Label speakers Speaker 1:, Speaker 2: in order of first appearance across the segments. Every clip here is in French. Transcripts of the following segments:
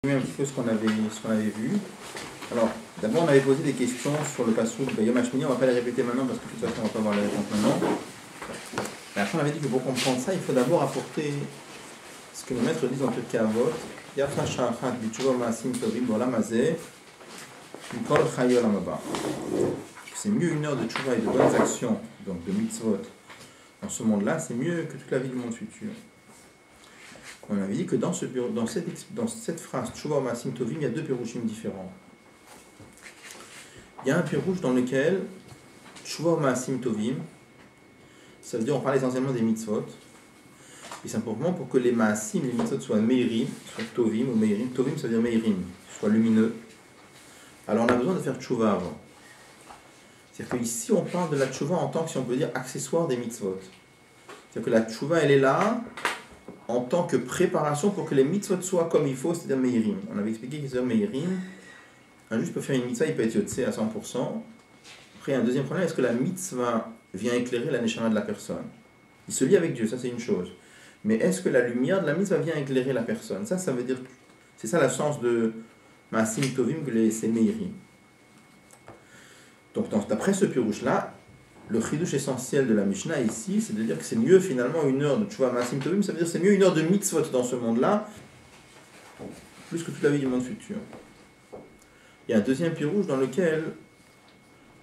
Speaker 1: Un petit peu ce qu'on avait vu. Alors, d'abord, on avait posé des questions sur le passouk de Yom HaShmini. On ne va pas les répéter maintenant parce que de toute façon, on ne va pas avoir les réponses maintenant. Mais après, on avait dit que pour comprendre ça, il faut d'abord apporter ce que les maîtres disent en tout cas à vote. C'est mieux une heure de tchouva et de bonnes actions, donc de mitzvot, dans ce monde-là, c'est mieux que toute la vie du monde futur. On avait dit que dans cette phrase, Tchouva Maasim Tovim, il y a deux pirouchim différents. Il y a un pirouche dans lequel Tchouva Maasim Tovim, ça veut dire on parle essentiellement des mitzvot, et simplement pour que les Maasim, les mitzvot soient meirim, soit Tovim ou meirim. Tovim, ça veut dire meirim, soit lumineux. Alors on a besoin de faire Tchouva avant. C'est-à-dire qu'ici on parle de la Tchouva en tant que, si on peut dire, accessoire des mitzvot. C'est-à-dire que la Tchouva, elle est là en tant que préparation pour que les mitzvot soient comme il faut, c'est-à-dire meirim. On avait expliqué qu'ils sont meirim. Un juge peut faire une mitzvah, il peut être yotzé à 100%. Après, il y a un deuxième problème, est-ce que la mitzvah vient éclairer la neshama de la personne? Il se lie avec Dieu, ça c'est une chose. Mais est-ce que la lumière de la mitzvah vient éclairer la personne? Ça veut dire, c'est ça le sens de Maasim Tovim, que c'est meirim. Donc, d'après ce pirouche-là, le chidouche essentiel de la Mishnah ici, c'est de dire que c'est mieux finalement une heure de Tchouva Maasim Tovim, ça veut dire que c'est mieux une heure de mitzvot dans ce monde-là, plus que toute la vie du monde futur. Il y a un deuxième pirouche dans lequel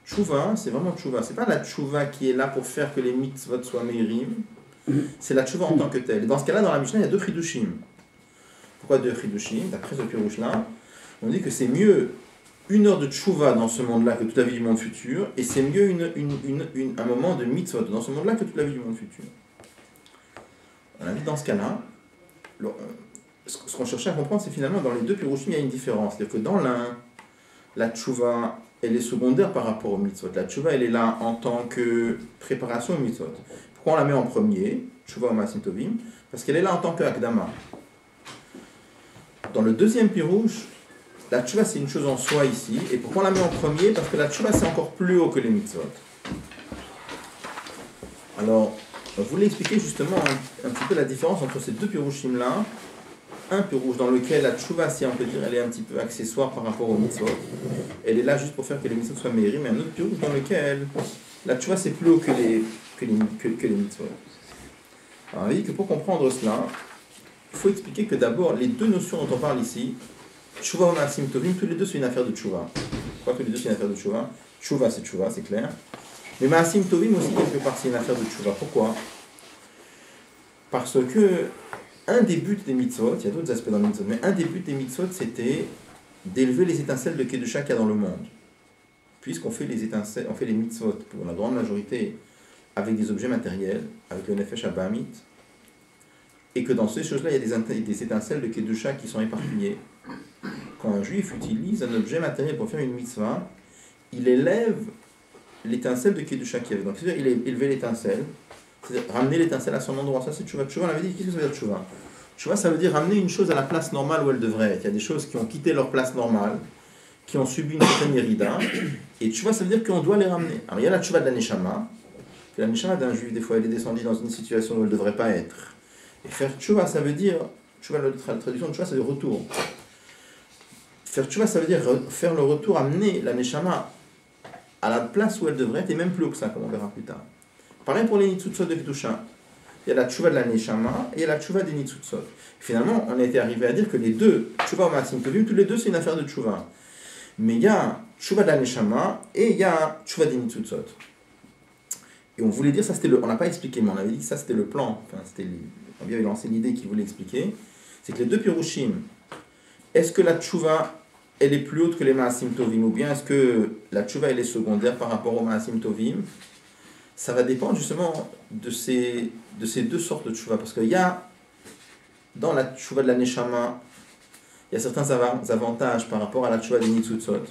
Speaker 1: Tchouva, c'est vraiment Tchouva. C'est pas la Tchouva qui est là pour faire que les mitzvot soient meirim, c'est la Tchouva en tant que telle. Et dans ce cas-là, dans la Mishnah, il y a deux chidushim. Pourquoi deux chidushim? D'après ce pirouche-là, on dit que c'est mieux une heure de tchouva dans ce monde-là que toute la vie du monde futur, et c'est mieux un moment de mitzvot dans ce monde-là que toute la vie du monde futur. On a dit dans ce cas-là, ce qu'on cherchait à comprendre, c'est finalement dans les deux pirouchim, il y a une différence. C'est-à-dire que dans l'un, la tchouva, elle est secondaire par rapport au mitzvot. La tchouva, elle est là en tant que préparation au mitzvot. Pourquoi on la met en premier, tchouva ou maasim tovim? Parce qu'elle est là en tant que akdama. Dans le deuxième pirouche, la tchouva, c'est une chose en soi ici. Et pourquoi on la met en premier? Parce que la tchouva, c'est encore plus haut que les mitzvot. Alors, on voulait expliquer justement un petit peu la différence entre ces deux pirouchim-là. Un pirouche dans lequel la tchouva, si on peut dire, elle est un petit peu accessoire par rapport aux mitzvot. Elle est là juste pour faire que les mitzvot soient meirim. Mais un autre pirouche dans lequel la tchouva, c'est plus haut que les mitzvot. Alors, on a dit que pour comprendre cela, il faut expliquer que d'abord, les deux notions dont on parle ici, Tchouva ou Maasim Tovim, tous les deux c'est une affaire de tchouva. Pourquoi tous les deux c'est une affaire de tchouva? Tchouva, c'est clair. Mais Maasim Tovim aussi, quelque part, c'est une affaire de tchouva. Pourquoi? Parce que un des buts des mitzvot, il y a d'autres aspects dans les mitzvot, mais un des buts des mitzvot, c'était d'élever les étincelles de Kedusha qu'il y a dans le monde. Puisqu'on fait les étincelles, on fait les mitzvot, pour la grande majorité, avec des objets matériels, avec le Nefesh Abahamit, et que dans ces choses-là, il y a des étincelles de Kedusha qui sont éparpillées. Quand un juif utilise un objet matériel pour faire une mitzvah, il élève l'étincelle de Kedusha qu'il y avait. Donc, c'est-à-dire, il a élevé l'étincelle, c'est-à-dire ramener l'étincelle à son endroit. Ça, c'est tchouva. Tchouva, on avait dit, qu'est-ce que ça veut dire tchouva? Tchouva, ça veut dire ramener une chose à la place normale où elle devrait être. Il y a des choses qui ont quitté leur place normale, qui ont subi une certaine érida, et tchouva, ça veut dire qu'on doit les ramener. Alors, il y a la tchouva de la neshama, que la neshama d'un juif, des fois, elle est descendue dans une situation où elle ne devrait pas être. Et faire tchouva, ça veut dire, tchouva, la traduction de tchouva, c'est le retour. Faire tchouva, ça veut dire faire le retour, amener la neshama à la place où elle devrait être, et même plus haut que ça, comme on verra plus tard. Pareil pour les nitzutzot de Kedusha. Il y a la tchouva de la neshama et il y a la tchouva des nitzutzot. Finalement, on était arrivé à dire que les deux, tchouva ou maasim tovim, tous les deux, c'est une affaire de tchouva. Mais il y a tchouva de la neshama et il y a tchouva des nitzutzot. Et on voulait dire, ça c'était on n'a pas expliqué, mais on avait dit que ça c'était le plan. Enfin, on avait lancé l'idée qu'il voulait expliquer. C'est que les deux pirouchim, est-ce que la tchouva, elle est plus haute que les maasim tovim, ou bien est-ce que la tchouva, elle est secondaire par rapport aux maasim tovim? Ça va dépendre justement de ces deux sortes de tchouva. Parce qu'il y a, dans la tchouva de la neshama, il y a certains avantages par rapport à la tchouva des nitzutzot.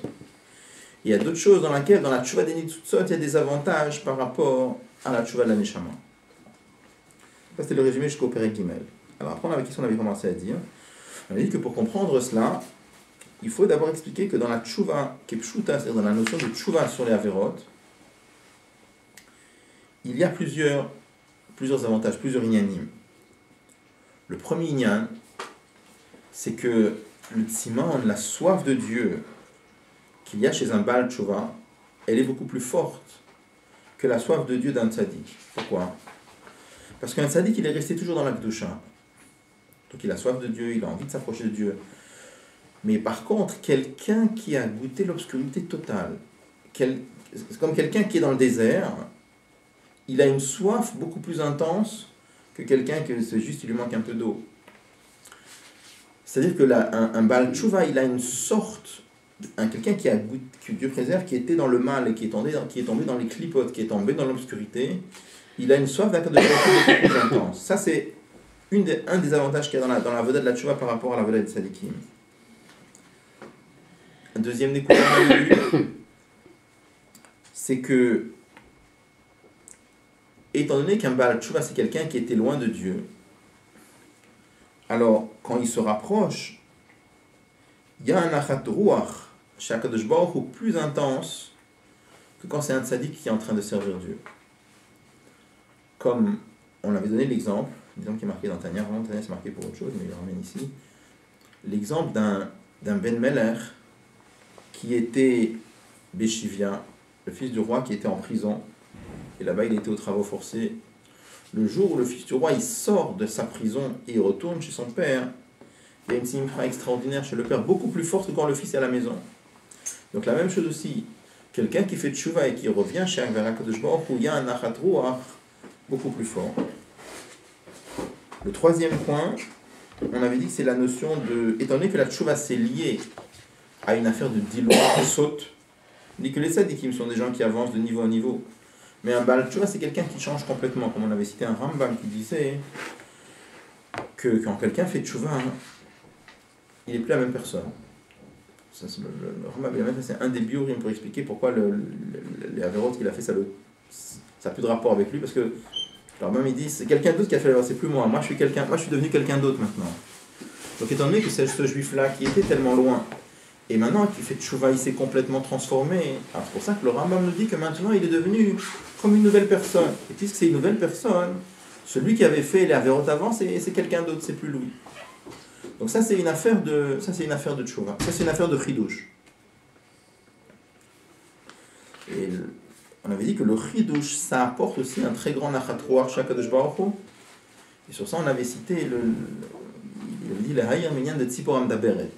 Speaker 1: Il y a d'autres choses dans la tchouva des nitzutzot, il y a des avantages par rapport à la tchouva de la neshama. Ça, c'était le résumé jusqu'au Perek Gimel. Alors après, qu'est-ce qu'on avait commencé à dire? On a dit que pour comprendre cela, il faut d'abord expliquer que dans la tchouva kepshuta, c'est-à-dire dans la notion de tchouva sur les averot, il y a plusieurs avantages, plusieurs inyanim. Le premier inyan, c'est que le tzimon, la soif de Dieu qu'il y a chez un Baal Tshuva, elle est beaucoup plus forte que la soif de Dieu d'un tzaddik. Pourquoi? Parce qu'un tzaddik, il est resté toujours dans la Kedusha. Donc il a soif de Dieu, il a envie de s'approcher de Dieu. Mais par contre, quelqu'un qui a goûté l'obscurité totale, c'est comme quelqu'un qui est dans le désert, il a une soif beaucoup plus intense que quelqu'un qui c'est juste, il lui manque un peu d'eau. C'est-à-dire que un Baal Tshuva, il a une sorte, quelqu'un qui a goûté, que Dieu préserve, qui était dans le mal et qui est tombé dans les clipotes, qui est tombé dans l'obscurité, il a une soif d'un de beaucoup plus intense. Ça, c'est un des avantages qu'il y a dans la voda de la Tshuva par rapport à la voda de Tzadikim. Un deuxième découverte, c'est que, étant donné qu'un Baal Tshuva, c'est quelqu'un qui était loin de Dieu, alors, quand il se rapproche, il y a un achat ruach chez HaKadosh Baruch Hu plus intense que quand c'est un tzaddik qui est en train de servir Dieu. Comme on avait donné l'exemple qui est marqué dans Tanya, vraiment Tanya c'est marqué pour autre chose, mais il le ramène ici, l'exemple d'un Ben Meler qui était Béchivia, le fils du roi qui était en prison, et là-bas il était aux travaux forcés. Le jour où le fils du roi il sort de sa prison et il retourne chez son père, il y a une simcha extraordinaire chez le père, beaucoup plus forte que quand le fils est à la maison. Donc la même chose aussi, quelqu'un qui fait tchouva et qui revient chez HaKadosh Baruch Hu, il y a un achat ruach beaucoup plus fort. Le troisième point, on avait dit que c'est la notion de, étant donné que la tchouva c'est lié à une affaire de diloua, de saute, on dit que les tzadikim sont des gens qui avancent de niveau en niveau. Mais un Baal Tshuva, c'est quelqu'un qui change complètement. Comme on avait cité un Rambam qui disait que quand quelqu'un fait Tshuva, il n'est plus la même personne. Ça, le Rambam, c'est un des biorim pour expliquer pourquoi les avérotes qu'il a fait, ça n'a plus de rapport avec lui. Parce que le Rambam, il dit c'est quelqu'un d'autre qui a fait c'est plus moi. Moi, je suis devenu quelqu'un d'autre maintenant. Donc, étant donné que c'est ce juif-là qui était tellement loin, et maintenant qu'il fait tchouva, il s'est complètement transformé. Alors c'est pour ça que le Rambam nous dit que maintenant il est devenu comme une nouvelle personne. Et puisque c'est une nouvelle personne, celui qui avait fait les avérotes avant, c'est quelqu'un d'autre, c'est plus lui. Donc ça c'est une affaire de tchouva. Ça c'est une affaire de chidouche. Et on avait dit que le chidouche, ça apporte aussi un très grand nachat ruach chez HaKadosh Baruch Hu. Et sur ça on avait cité il avait dit le hayir minyan de Tziporam Daberet.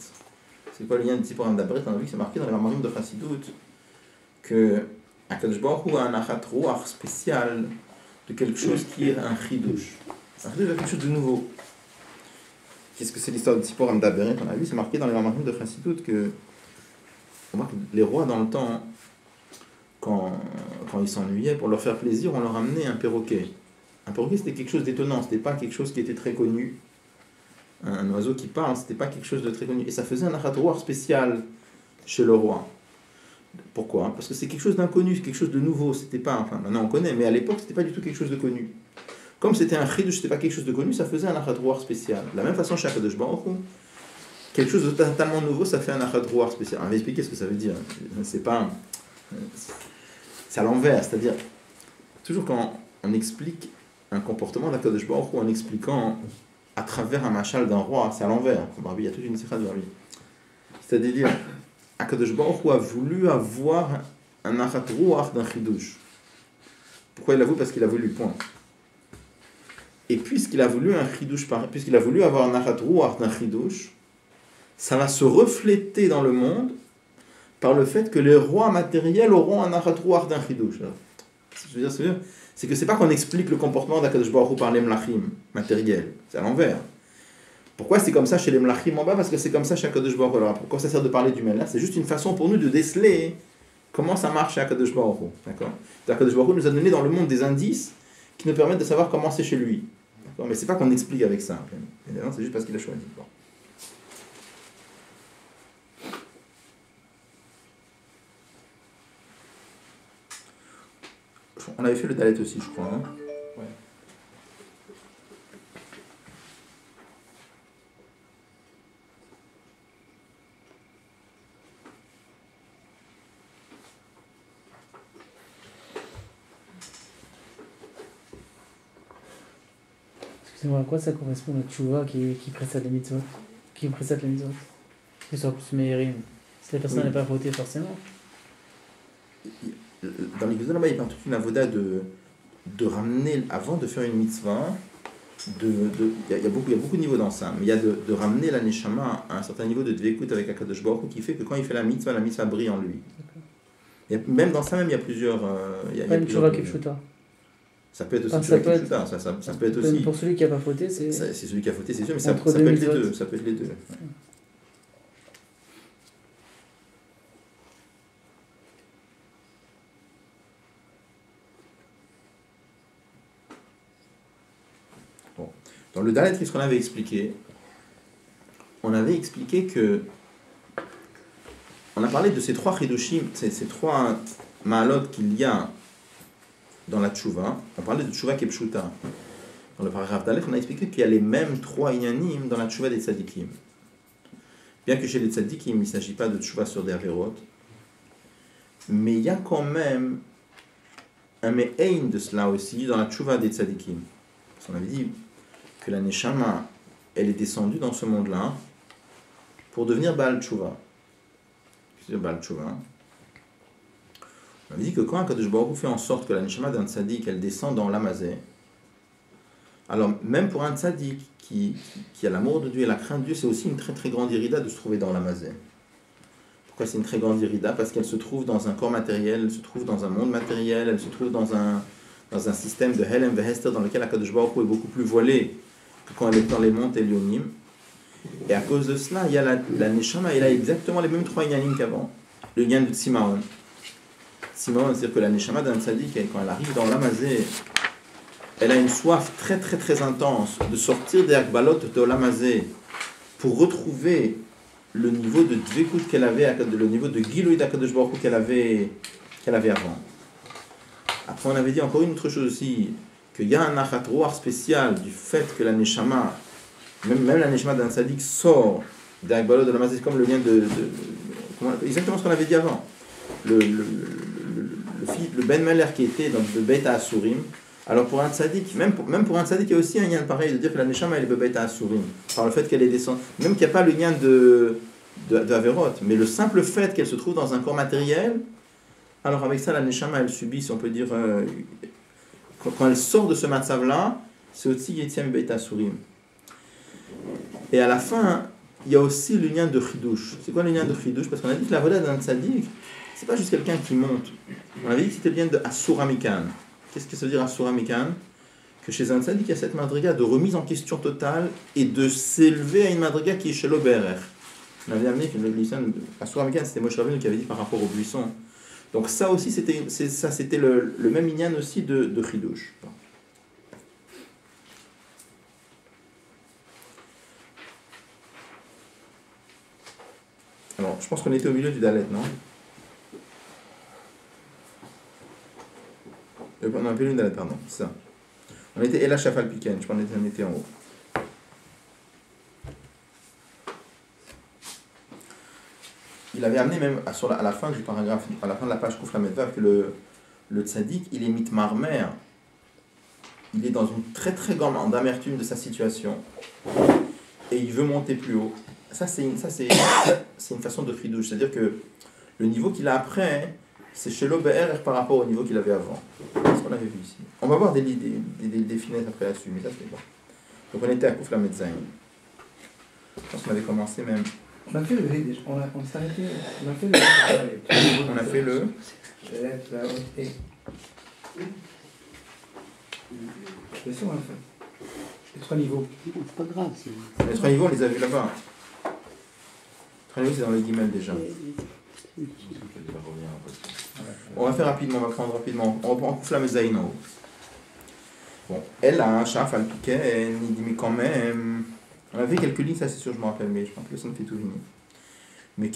Speaker 1: C'est quoi le lien de Tziporam Daberet? On a vu que c'est marqué dans les Mamorim de Chassidut que HaKadosh Baruch Hu a un achat ruach spécial de quelque chose qui est un chidouche. Un chidouche de quelque chose de nouveau. Qu'est-ce que c'est l'histoire de Tziporam Daberet? On a vu, c'est marqué dans les Mamorim de Chassidut que les rois dans le temps, quand ils s'ennuyaient, pour leur faire plaisir, on leur amenait un perroquet. Un perroquet c'était quelque chose d'étonnant, c'était pas quelque chose qui était très connu. Un oiseau qui parle, c'était pas quelque chose de très connu. Et ça faisait un achat ruach spécial chez le roi. Pourquoi? Parce que c'est quelque chose d'inconnu, quelque chose de nouveau. C'était pas, enfin maintenant on connaît, mais à l'époque c'était pas du tout quelque chose de connu. Comme c'était un chidouche, c'était pas quelque chose de connu, ça faisait un achat ruach spécial. De la même façon chez HaKadosh Baruch Hu, quelque chose de totalement nouveau, ça fait un achat ruach spécial. On va expliquer ce que ça veut dire. C'est à l'envers, c'est-à-dire toujours quand on explique un comportement d'HaKadosh Baruch Hu en expliquant à travers un machal d'un roi, c'est à l'envers. Il y a toute une sikha de Rabbi. C'est-à-dire, HaKadosh Baruch Hu a voulu avoir un achat ruach d'un chidouche. Pourquoi il a voulu? Parce qu'il a voulu, point. Et puisqu'il a voulu un chidouche, puisqu'il a voulu avoir un achat ruach d'un chidouche, ça va se refléter dans le monde par le fait que les rois matériels auront un achat ruach d'un chidouche. C'est que c'est pas qu'on explique le comportement d'HaKadosh Baruch Hu par les mlachim matériels, c'est à l'envers. Pourquoi c'est comme ça chez les mlachim en bas? Parce que c'est comme ça chez HaKadosh Baruch Hu. Alors pourquoi ça sert de parler du Melach? C'est juste une façon pour nous de déceler comment ça marche chez HaKadosh Baruch Hu. D'accord? HaKadosh Baruch Hu nous a donné dans le monde des indices qui nous permettent de savoir comment c'est chez lui. D'accord? Mais c'est pas qu'on explique avec ça. C'est juste parce qu'il a choisi. Bon. On avait fait le Dalet aussi, je crois. Hein, ouais.
Speaker 2: Excusez-moi, à quoi ça correspond la tchouva qui précède les mitzvot? Qui précède les mitzvot? Qu'ils soient plus meilleurs. Si la personne n'a pas fauté forcément.
Speaker 1: Dans les là-bas, il parle toute une avoda de ramener, avant de faire une mitzvah, il y a beaucoup de niveaux dans ça, mais il y a de ramener la neshama à un certain niveau de dvekout avec Akadosh Baruch Hu qui fait que quand il fait la mitzvah brille en lui. Même dans ça, il y a plusieurs.
Speaker 2: Pas une tchouva kipshuta.
Speaker 1: Ça peut être aussi ça peut être aussi.
Speaker 2: Pour celui qui n'a pas fauté, c'est
Speaker 1: celui qui a fauté, c'est sûr, mais ça peut être les deux. Ça peut être les deux. Bon. Dans le Dalet, qu'est-ce qu'on avait expliqué? On avait expliqué que. On a parlé de ces trois chidushim, ces trois ma'alot qu'il y a dans la tchouva. On parlait de tchouva kepshuta. Dans le paragraphe d'Aleph, on a expliqué qu'il y a les mêmes trois inyanim dans la tchouva des tzadikim. Bien que chez les tzadikim, il ne s'agit pas de tchouva sur des averot, mais il y a quand même un me'ein de cela aussi dans la tchouva des tzadikim. Parce qu'on avait dit que la neshama, elle est descendue dans ce monde-là pour devenir Baal Tchouva. Baal Tchouva. On avait dit que quand Akadosh Baruch Hu fait en sorte que la neshama d'un tzadik, elle descend dans l'amazé, alors même pour un tzadik qui a l'amour de Dieu et la crainte de Dieu, c'est aussi une très très grande irida de se trouver dans l'amazé. Pourquoi c'est une très grande irida? Parce qu'elle se trouve dans un corps matériel, elle se trouve dans un monde matériel, elle se trouve dans un système de Helem Vehester dans lequel Akadosh Baruch Hu est beaucoup plus voilé que quand elle est dans les monts Elionim. Et à cause de cela, il y a la Neshama, elle a exactement les mêmes trois Inyanim qu'avant. Le Inyan de Tsimaon. Tsimaon, c'est-à-dire que la Neshama d'un Tzadik, quand elle arrive dans l'Amazé, elle a une soif très très très intense de sortir des Akbalot de l'Amazé pour retrouver le niveau de Dvekout qu'elle avait, le niveau de Giloïd Akadosh Baruch Hu qu'elle avait avant. Après, on avait dit encore une autre chose aussi, qu'il y a un achatrouar spécial du fait que la Neshama, même la Neshama d'un Tzadik sort des Akbalot de l'Amazé, comme le lien exactement ce qu'on avait dit avant. Le Ben Meler qui était dans le Beit HaAsurim. Alors pour un tzaddik, même pour un tzaddik, il y a aussi un lien pareil de dire que la neshama elle est Beit HaAsurim, par le fait qu'elle est descendue, même qu'il n'y a pas le lien de Averot, mais le simple fait qu'elle se trouve dans un corps matériel, alors avec ça la neshama elle subit, si on peut dire, quand elle sort de ce matzav là, c'est aussi Yetziam Beit HaAsurim. Et à la fin, il y a aussi le lien de Chidush. C'est quoi le lien de Chidush? Parce qu'on a dit que la voda d'un tzaddik, c'est pas juste quelqu'un qui monte. On avait dit que c'était le lien de Assuramikan. Qu'est-ce que ça veut dire Assuramikan? Que chez un tzaddik, il y a cette madriga de remise en question totale et de s'élever à une madriga qui est chez l'Oberer. On avait amené que le Assuramikan, c'était Moshe Rabbeinu qui avait dit par rapport au buisson. Donc ça aussi, c'était le même inyan aussi de Chidush. Alors, je pense qu'on était au milieu du Dalet, non? On a appelé une Dalet, pardon, c'est ça. On était Ela Shafal Piken, je pense qu'on était en haut. Il avait amené même à la fin du paragraphe, à la fin de la page Kouf Lamed-Vav, que le tzaddik, il est mitmarmer. Il est dans une très très grande amertume de sa situation et il veut monter plus haut. Ça c'est une façon de fridouche, c'est-à-dire que le niveau qu'il a après, c'est chez l'OBR par rapport au niveau qu'il avait avant. C'est ce qu'on avait vu ici. On va voir des finesses après là-dessus, mais ça c'est bon. Donc on était à Kouf Lamed Zayin. Je pense qu'on avait commencé même.
Speaker 3: On a fait le V, on s'est arrêté. On a fait le.
Speaker 1: On a fait le.
Speaker 3: Bien sûr, on l'a fait. Les trois niveaux.
Speaker 4: C'est pas grave.
Speaker 1: Les trois niveaux, on les a vus là-bas. Les trois niveaux, c'est dans les guimels déjà. On va faire rapidement, on va prendre rapidement. On reprend Kouf Lamed Zayin en haut. Bon, elle a un chaf al piquet, il dit mais quand même. On avait quelques lignes, ça c'est sûr, je me rappelle, mais je pense que ça me fait tout venir. Mais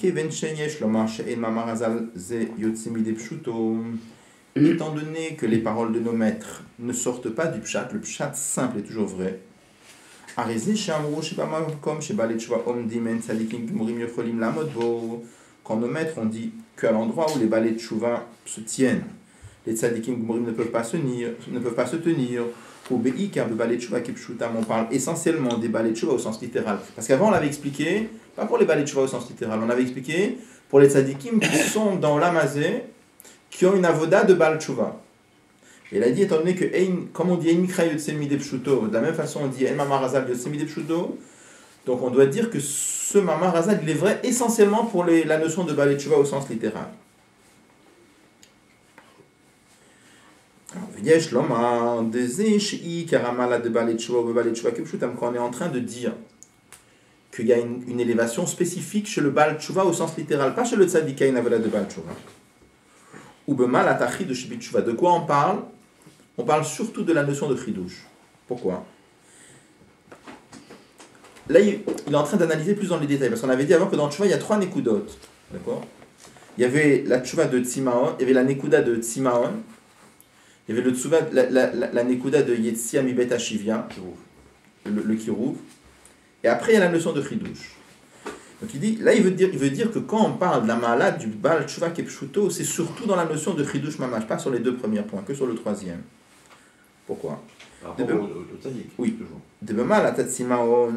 Speaker 1: étant donné que les paroles de nos maîtres ne sortent pas du pshat, le pshat simple est toujours vrai. Quand nos maîtres ont dit qu'à l'endroit où les balais de chouva se tiennent, les tzadikim gmurim ne peuvent pas se tenir, On parle essentiellement des balais de Tshuva au sens littéral. Parce qu'avant, on l'avait expliqué, pas pour les balais de Tshuva au sens littéral, on avait expliqué pour les tzadikim qui sont dans l'amazé, qui ont une avoda de bal Tshuva. Et il a dit, étant donné que, comme on dit, de la même façon, on dit, donc on doit dire que ce mamar hazal, il est vrai essentiellement pour la notion de balai de Tshuva au sens littéral. On est en train de dire qu'il y a une élévation spécifique chez le Baal Tshuva au sens littéral, pas chez le Tzaddik une avoda de Baal Tshuva. Ou Bemal Atachi de Shibit Tshuva. De quoi on parle? On parle surtout de la notion de Chidush. Pourquoi? Là, il est en train d'analyser plus dans les détails, parce qu'on avait dit avant que dans le Tshuva, il y a 3 Nekudot. D'accord? Il y avait la Tshuva de Tsimaon, il y avait la Nekuda de Tsimaon, il y avait le Tsuva, la Nekuda de Yetzia Mibet Hashivya, le Kirouv. Et après, il y a la notion de Chidush. Donc il dit, là, il veut dire que quand on parle de la malade du Baal Tshuva Kepshuto, c'est surtout dans la notion de Chidush Mamash, pas sur les 2 premiers points, que sur le 3e. Pourquoi? Oui. De Bemala Tatsimaon,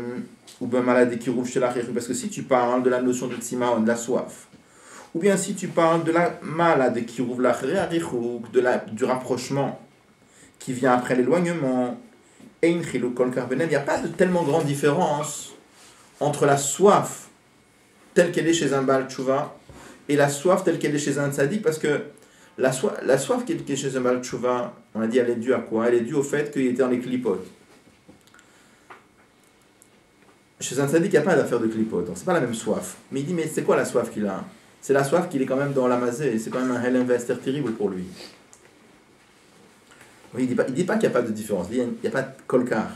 Speaker 1: ou Bemala de Kirouv Shelachiru, parce que si tu parles de la notion de Tsimaon, de la soif, ou bien si tu parles de la malade qui rouvre la du rapprochement qui vient après l'éloignement, il n'y a pas de tellement grande différence entre la soif telle qu'elle est chez un Baal Tshuva et la soif telle qu'elle est chez un Tzadik, parce que la soif qui est chez un Baal Tshuva, on a dit, elle est due à quoi? Elle est due au fait qu'il était dans les clipotes. Chez un Tzadik, il n'y a pas d'affaire de clipotes, donc c'est pas la même soif. Mais il dit, mais c'est quoi la soif qu'il a? C'est la soif qu'il est quand même dans l'amazé, c'est quand même un Helen Vester terrible pour lui. Oui, il dit pas qu'il n'y a pas de différence, il n'y a pas de kolkar.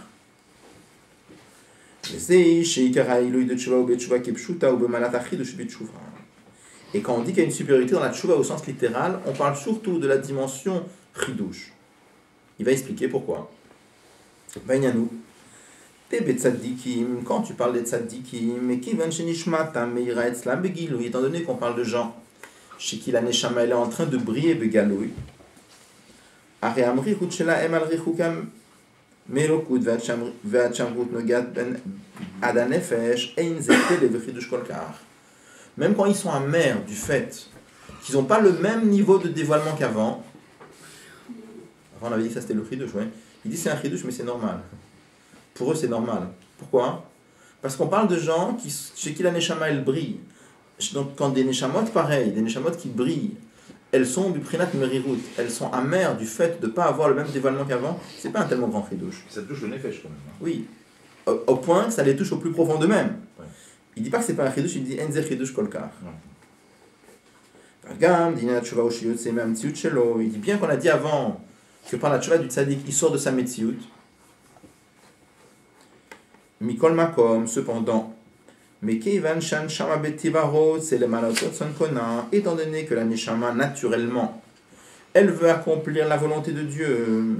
Speaker 1: Et quand on dit qu'il y a une supériorité dans la tshuva au sens littéral, on parle surtout de la dimension chidush. Il va expliquer pourquoi. Quand tu parles des tzaddikim, étant donné qu'on parle de gens chez qui la neshama est en train de briller begaloui, même quand ils sont amers du fait qu'ils n'ont pas le même niveau de dévoilement qu'avant. Avant on avait dit que ça c'était le chidush, ouais. Il dit c'est un chidush mais c'est normal. Pour eux, c'est normal. Pourquoi? Parce qu'on parle de gens chez qui la neshama, elle brille. Donc, quand des neshamot, pareil, des neshamot qui brillent, elles sont du prinat merirut, elles sont amères du fait de ne pas avoir le même dévoilement qu'avant, c'est pas un tellement grand chidouche.
Speaker 4: Ça touche le nefesh quand même. Hein.
Speaker 1: Oui. Au point que ça les touche au plus profond d'eux-mêmes.
Speaker 4: Ouais.
Speaker 1: Il dit pas que c'est pas un chidouche, il dit enzer chidouche kolkar. Il dit bien qu'on a dit avant que par la tshuva du tzaddik, il sort de sa metziut. Mikol makom, cependant, c'est le malatot son kona, étant donné que la neshama, naturellement, elle veut accomplir la volonté de Dieu.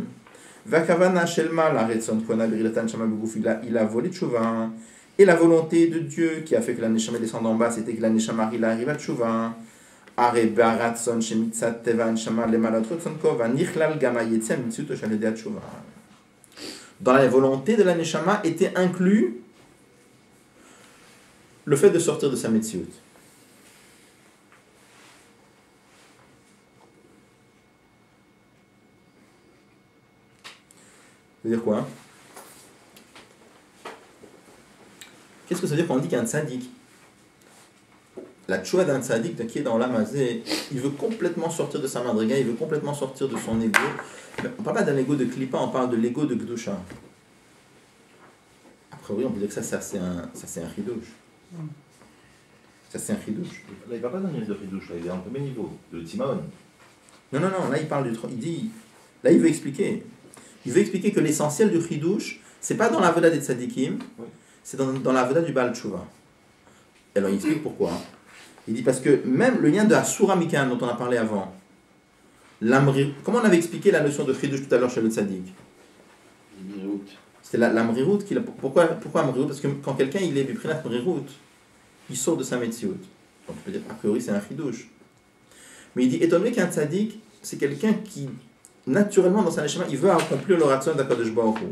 Speaker 1: Vakavana shelma la retson kona birilatan shama beguf, il a volé tshuva. Et la volonté de Dieu qui a fait que la neshama descende en bas, c'était que la neshama il arrive à tshuva. Are baratson shemitzat tevan shama le malatot son kova nichlal gama yetzem mitzut shalede tshuva. Dans la volonté de la neshama était inclus le fait de sortir de sa metziut. Ça veut dire quoi? Qu'est-ce que ça veut dire quand on dit qu'il y a un tzaddik? La tchoua d'un tzaddik qui est dans l'amazé, il veut complètement sortir de sa madriga, il veut complètement sortir de son ego. On ne parle pas d'un ego de klipa, on parle de l'ego de gdusha. A priori, on peut dire que ça c'est un chidouche. Ça c'est un chidouche.
Speaker 4: Là, il ne parle pas d'un niveau de chidouche, il est en premier niveau, de Timaon.
Speaker 1: Non, là il parle du... Il dit... Là il veut expliquer. Il veut expliquer que l'essentiel du chidouche, c'est pas dans la voda des tzadikim, oui. C'est dans la voda du Baal Tshuva. Alors il explique pourquoi. Il dit parce que même le lien de Asura Mikan dont on a parlé avant, comment on avait expliqué la notion de chidouche tout à l'heure chez le tzaddik? C'était l'amrirout qui... Pourquoi amrirout? Parce que quand quelqu'un il est du prinat amrirout, il sort de sa metziut. Donc on peut dire a priori c'est un chidouche. Mais il dit étant donné qu'un tzaddik, c'est quelqu'un qui naturellement dans sa neshama, il veut accomplir le ratson d'Akadosh Baruch Hu.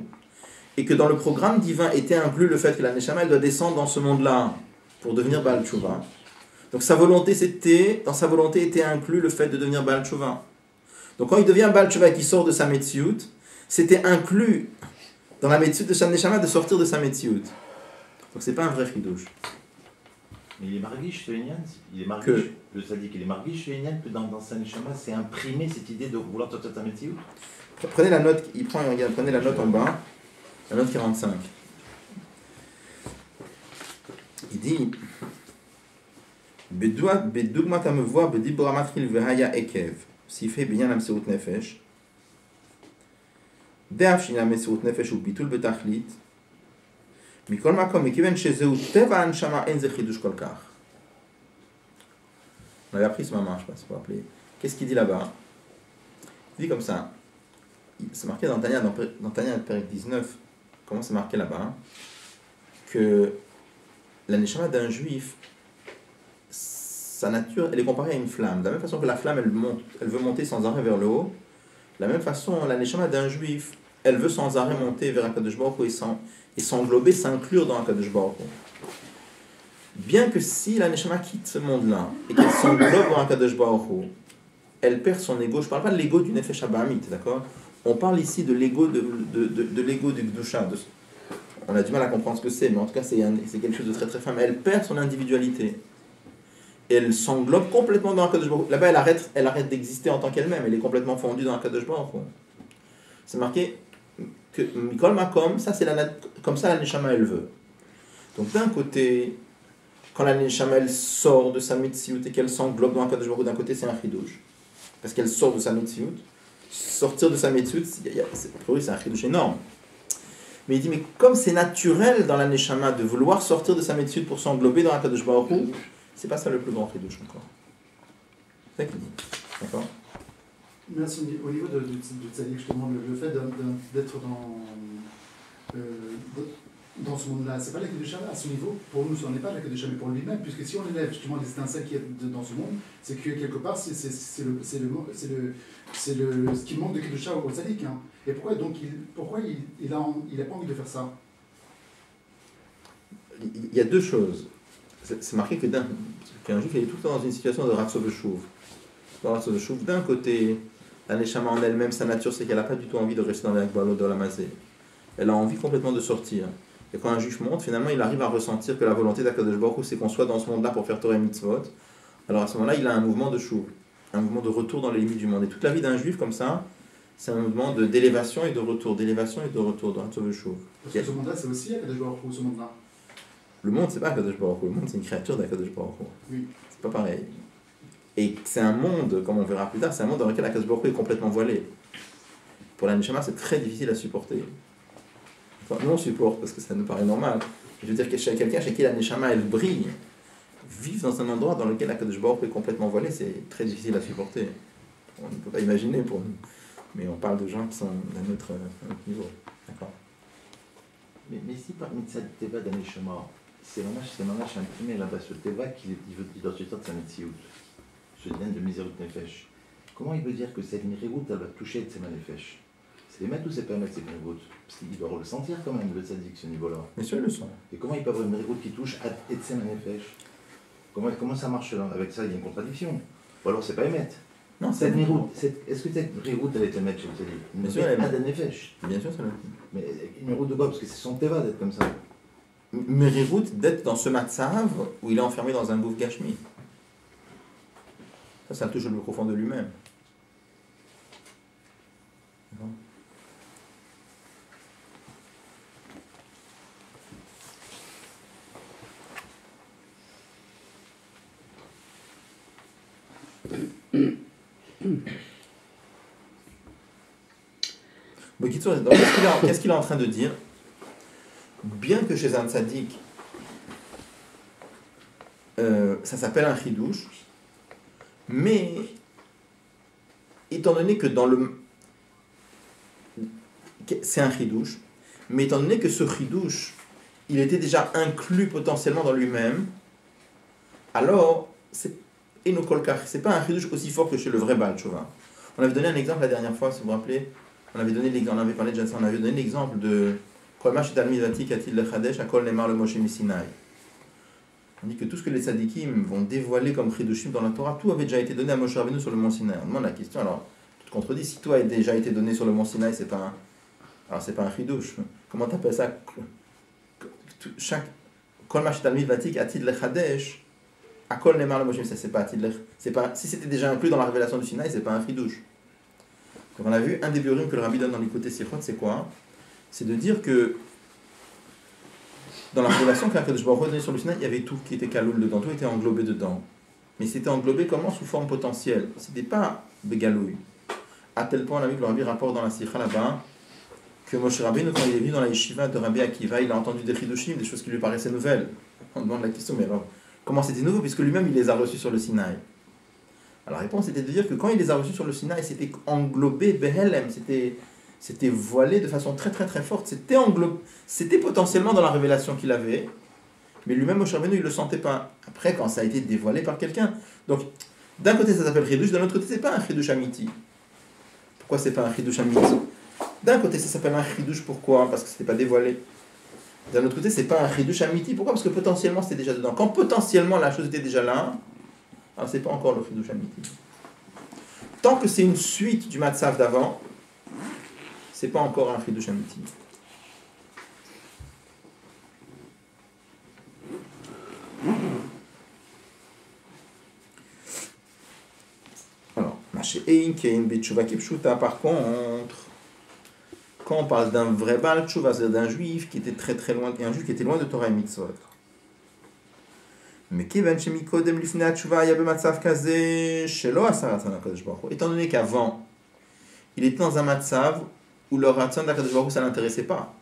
Speaker 1: Et que dans le programme divin était inclus le fait que la neshama elle doit descendre dans ce monde-là pour devenir Baal Tshuva. Donc sa volonté dans sa volonté était inclus le fait de devenir Baal Tshuva. Donc quand il devient Baal Tshuva et qu'il sort de sa Metziut, c'était inclus dans la Metziut de sa neshama de sortir de sa Metziut. Donc c'est pas un vrai chidouche.
Speaker 4: Mais il est marguiche, ce Inyan, il est marguiche,
Speaker 1: Que-
Speaker 4: le sadique, il est marguiche, ce Inyan, que dans sa neshama, c'est imprimé cette idée de vouloir sortir de sa métier.
Speaker 1: Prenez la note, prenez la note en bas, la note 45. Il dit בדוגמת המבואר בדיבור המתחיל והיה עקב סעיפי בעניין המסירות נפש דאף שעניין המסירות נפש הוא ביטול בתכלית מכל מקום מכיוון שזהו טבע הנשמה אין זה חידוש כל כך. On avait appris ce moment, je ne sais pas si vous vous rappelez. Qu'est-ce qu'il dit là-bas? Il dit comme ça. C'est marqué dans Tanya, dans Tanya, Pérec 19, comment c'est marqué là-bas, que la neshama d'un juif, sa nature, elle est comparée à une flamme. De la même façon que la flamme, elle veut monter sans arrêt vers le haut, de la même façon, la neshama d'un juif, elle veut sans arrêt monter vers Akadosh Baruch Hu et s'englober, s'inclure dans Akadosh Baruch Hu. Bien que si la neshama quitte ce monde-là et qu'elle s'englobe dans Akadosh Baruch Hu, elle perd son ego. Je ne parle pas de l'ego du Nefesh Abahamit, d'accord? On parle ici de l'ego de l'ego du Gdusha. On a du mal à comprendre ce que c'est, mais en tout cas, c'est quelque chose de très très fin. Mais elle perd son individualité. Elle s'englobe complètement dans Akadosh Baruch Hu. Là-bas, elle arrête d'exister en tant qu'elle-même. Elle est complètement fondue dans Akadosh Baruch Hu. C'est marqué que Mikol Makom, ça c'est comme ça la Neshama elle veut. Donc d'un côté, quand la Neshama elle sort de sa Metziut et qu'elle s'englobe dans Akadosh Baruch Hu, d'un côté c'est un chidouche. Parce qu'elle sort de sa Metziut. Sortir de sa Metziut, c'est un chidouche énorme. Mais il dit, mais comme c'est naturel dans la Neshama de vouloir sortir de sa Metziut pour s'englober dans Akadosh Baruch Hu, c'est pas ça le plus grand chidouche encore. C'est ça qu'il dit. D'accord?
Speaker 5: Merci. Au niveau de Tzadik, justement, le fait d'être dans ce monde-là, c'est pas la Kedusha à ce niveau. Pour nous, ce n'est pas la Kedusha, mais pour lui-même, puisque si on élève justement les étincelles qui est dans ce monde, c'est que quelque part, c'est ce qui manque de Kedusha au Tzadik. Hein. Et pourquoi donc il a pas envie de faire ça?
Speaker 1: Il y a deux choses. C'est marqué qu'un juif il est tout le temps dans une situation de Ratso Veshuv. Dans Ratso Veshuv, d'un côté, la Neshama en elle-même, sa nature, c'est qu'elle n'a pas du tout envie de rester dans l'Akbalot, dans la Mazé. Elle a envie complètement de sortir. Et quand un juif monte, finalement, il arrive à ressentir que la volonté d'Akadosh Baruch Hu, c'est qu'on soit dans ce monde-là pour faire Torah et Mitzvot. Alors à ce moment-là, il a un mouvement de chouv, un mouvement de retour dans les limites du monde. Et toute la vie d'un juif, comme ça, c'est un mouvement d'élévation et de retour, dans Ratso Veshuv.
Speaker 5: Parce que ce monde-là, c'est aussi Akadosh Baruch Hu, ce monde-là.
Speaker 1: Le monde, c'est pas Akadosh Baruch Hu. Le monde, c'est une créature d'Akadosh Baruch Hu.
Speaker 5: Oui.
Speaker 1: C'est pas pareil. Et c'est un monde, comme on verra plus tard, c'est un monde dans lequel Akadosh Baruch Hu est complètement voilé. Pour la Neshama, c'est très difficile à supporter. Enfin, nous, on supporte parce que ça nous paraît normal. Je veux dire que chez quelqu'un chez qui la Neshama, elle brille, vivre dans un endroit dans lequel Akadosh Baruch Hu est complètement voilé, c'est très difficile à supporter. On ne peut pas imaginer pour nous. Mais on parle de gens qui sont d'un autre niveau. D'accord?
Speaker 4: Mais si parmi cette Teva d'Aneshama, c'est Mamash imprimé là-bas sur Teva qu'il doit sortir de sa Metziut, ce lien de Miserut Nefesh. Comment il veut dire que cette Miregout, elle va toucher de ses Nefesh? C'est les mettre ou c'est pas mettre ces Miregout? Parce qu'il doit le sentir quand même, le tzaddik, ce niveau-là.
Speaker 1: Bien sûr, ils le sont.
Speaker 4: Et comment il peut avoir une Miregout qui touche à Etsem Nefesh? Comment ça marche là? Avec ça, il y a une contradiction. Ou alors c'est pas émettre.
Speaker 1: Non,
Speaker 4: Cette Miregout, est-ce que cette Miregout, elle est émettre chez le tzaddik?
Speaker 1: Bien sûr, elle est
Speaker 4: Ad Nefesh.
Speaker 1: Bien sûr, c'est le
Speaker 4: Mais une Miregout de quoi? Parce que c'est son Teva d'être comme ça.
Speaker 1: Merirout d'être dans ce matzav où il est enfermé dans un gouffre gashmi. Ça le touche le plus profond de lui-même. Bon, qu'est-ce qu'il est en train de dire? Bien que chez un tzaddik, ça s'appelle un chidouche, mais étant donné que c'est un chidouche, mais étant donné que ce chidouche, il était déjà inclus potentiellement dans lui-même, alors c'est pas un chidouche aussi fort que chez le vrai Baal Tshuva. On avait donné un exemple la dernière fois, si vous vous rappelez. On avait parlé de ça, on avait donné l'exemple de Kolma Shetalmid Vatik Atil Lechadesh Akol Nemar le Moshe Misinaï. On dit que tout ce que les tzadikim vont dévoiler comme chidushim dans la Torah, tout avait déjà été donné à Moshe Rabbeinu sur le mont Sinaï. On demande la question, alors, tu te contredis, si tout a déjà été donné sur le mont Sinaï, c'est pas un chidush. Comment tu appelles ça? Chaque Kolma Shetalmid Vatik Atil Lechadesh Akol Nemar le Moshe Misinaï, c'est pas, si c'était déjà inclus dans la révélation du Sinaï, c'est pas un chidush. Donc on a vu un des biurim que le Rabbi donne dans les côtés Sichot, c'est quoi? C'est de dire que dans la révélation qu'Akadosh Baruch Hu a donnée sur le Sinaï, il y avait tout qui était kaloul dedans, tout était englobé dedans. Mais c'était englobé comment? Sous forme potentielle. C'était pas begalouille. À tel point, on a vu que le Rabbi rapporte dans la Sikha là-bas que Moshe Rabbeinu, quand il est venu dans la yeshiva de Rabbi Akiva, il a entendu des chidushim, des choses qui lui paraissaient nouvelles. On demande la question, mais alors, comment c'était nouveau? Puisque lui-même, il les a reçus sur le Sinaï. Alors, la réponse était de dire que quand il les a reçus sur le Sinaï, c'était englobé, behelem, c'était voilé de façon très très très forte, c'était potentiellement dans la révélation qu'il avait, mais lui-même, Moshe Rabbeinu, il ne le sentait pas. Après, quand ça a été dévoilé par quelqu'un. Donc, d'un côté, ça s'appelle chidush, d'un autre côté, c'est pas un chidush amiti. Pourquoi c'est pas un chidush amiti? D'un côté, ça s'appelle un chidush, pourquoi? Parce que c'était pas dévoilé. D'un autre côté, c'est pas un chidush amiti, pourquoi? Parce que potentiellement, c'était déjà dedans. Quand potentiellement la chose était déjà là, alors c'est pas encore le chidush amiti. Tant que c'est une suite du matzav d'avant, c'est pas encore un chidush amiti. Alors, par contre, quand on parle d'un vrai Baal Tshuva, c'est-à-dire d'un juif qui était très très loin, et un juif qui était loin de Torah et Mitzvot. Mais étant donné qu'avant, il était dans un matzav où le ratzon d'Akadosh Baruch Hu, ça ne l'intéressait pas.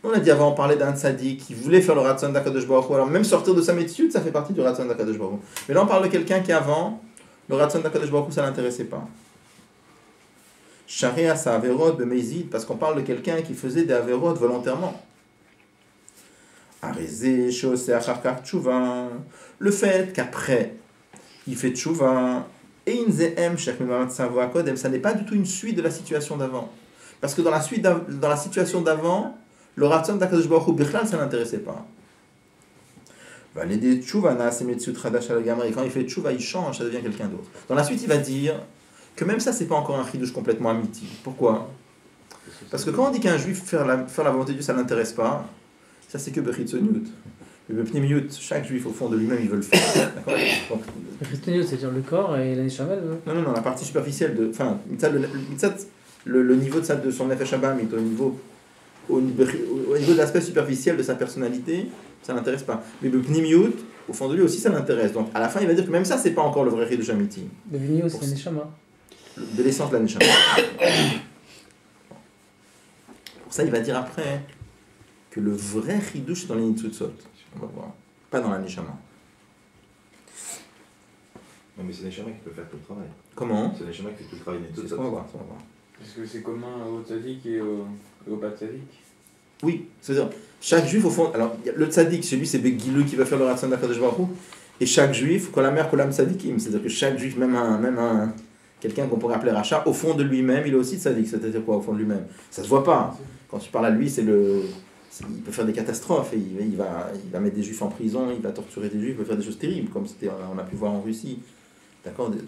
Speaker 1: On a dit avant, on parlait d'un tzaddik qui voulait faire le ratzon d'Akadosh Baruch Hu, alors même sortir de sa métitude, ça fait partie du ratzon d'Akadosh Baruch Hu. Mais là, on parle de quelqu'un qui avant, le ratzon d'Akadosh Baruch Hu, ça ne l'intéressait pas. Sharia sa averot b'meizid, parce qu'on parle de quelqu'un qui faisait des averot volontairement. Arézé, shosé, acharkar, tchouva. Le fait qu'après, il fait tchouva, et inzehem, shech mimamat savo akodem, ça n'est pas du tout une suite de la situation d'avant. Parce que dans la situation d'avant, le ratzon d'Akadosh Baruch Hu, bichlal, ça n'intéressait pas. Quand il fait tchouva, il change, ça devient quelqu'un d'autre. Dans la suite, il va dire que même ça, c'est pas encore un chidouche complètement amiti. Pourquoi? Parce que quand on dit qu'un juif faire la volonté de Dieu, ça ne l'intéresse pas, ça c'est que Bechitzoniut. Le Pnimiut, chaque juif au fond de lui-même, il veut le faire. D'accord?
Speaker 2: Bechitzoniut, c'est-à-dire le corps et la Neshamal.
Speaker 1: Non, la partie superficielle de. Enfin, le niveau de son Nefesh Habamit, au niveau de l'aspect superficiel de sa personnalité, ça ne l'intéresse pas. Mais le Pnimiut, au fond de lui aussi, ça l'intéresse. Donc à la fin, il va dire que même ça, c'est pas encore le vrai Chidush Amiti.
Speaker 2: Le Pnimiut, c'est la Neshama.
Speaker 1: De l'essence de la Neshama. Pour ça, il va dire après que le vrai Chidush, c'est dans les Nitzutzot. On va voir. Pas dans la Neshama.
Speaker 4: Non, mais c'est Neshama qui peut faire tout le travail.
Speaker 1: Comment?
Speaker 4: C'est Neshama qui fait tout le travail.
Speaker 1: C'est ce qu'on va voir.
Speaker 6: Est-ce que c'est commun au tzaddik et au pas tzaddik?
Speaker 1: Oui, c'est-à-dire, chaque juif, au fond, alors, le tzaddik, celui, c'est Begilou qui va faire le ratzon d'Akadosh Baruch Hu, et chaque juif, Kolam tzadikim, c'est-à-dire que chaque juif, même un quelqu'un qu'on pourrait appeler Racha, au fond de lui-même, il est aussi tzaddik, c'est-à-dire quoi, au fond de lui-même? Ça se voit pas. Quand tu parles à lui, il peut faire des catastrophes, et il va mettre des juifs en prison, il va torturer des juifs, il peut faire des choses terribles, comme on a pu voir en Russie. D'accord? Donc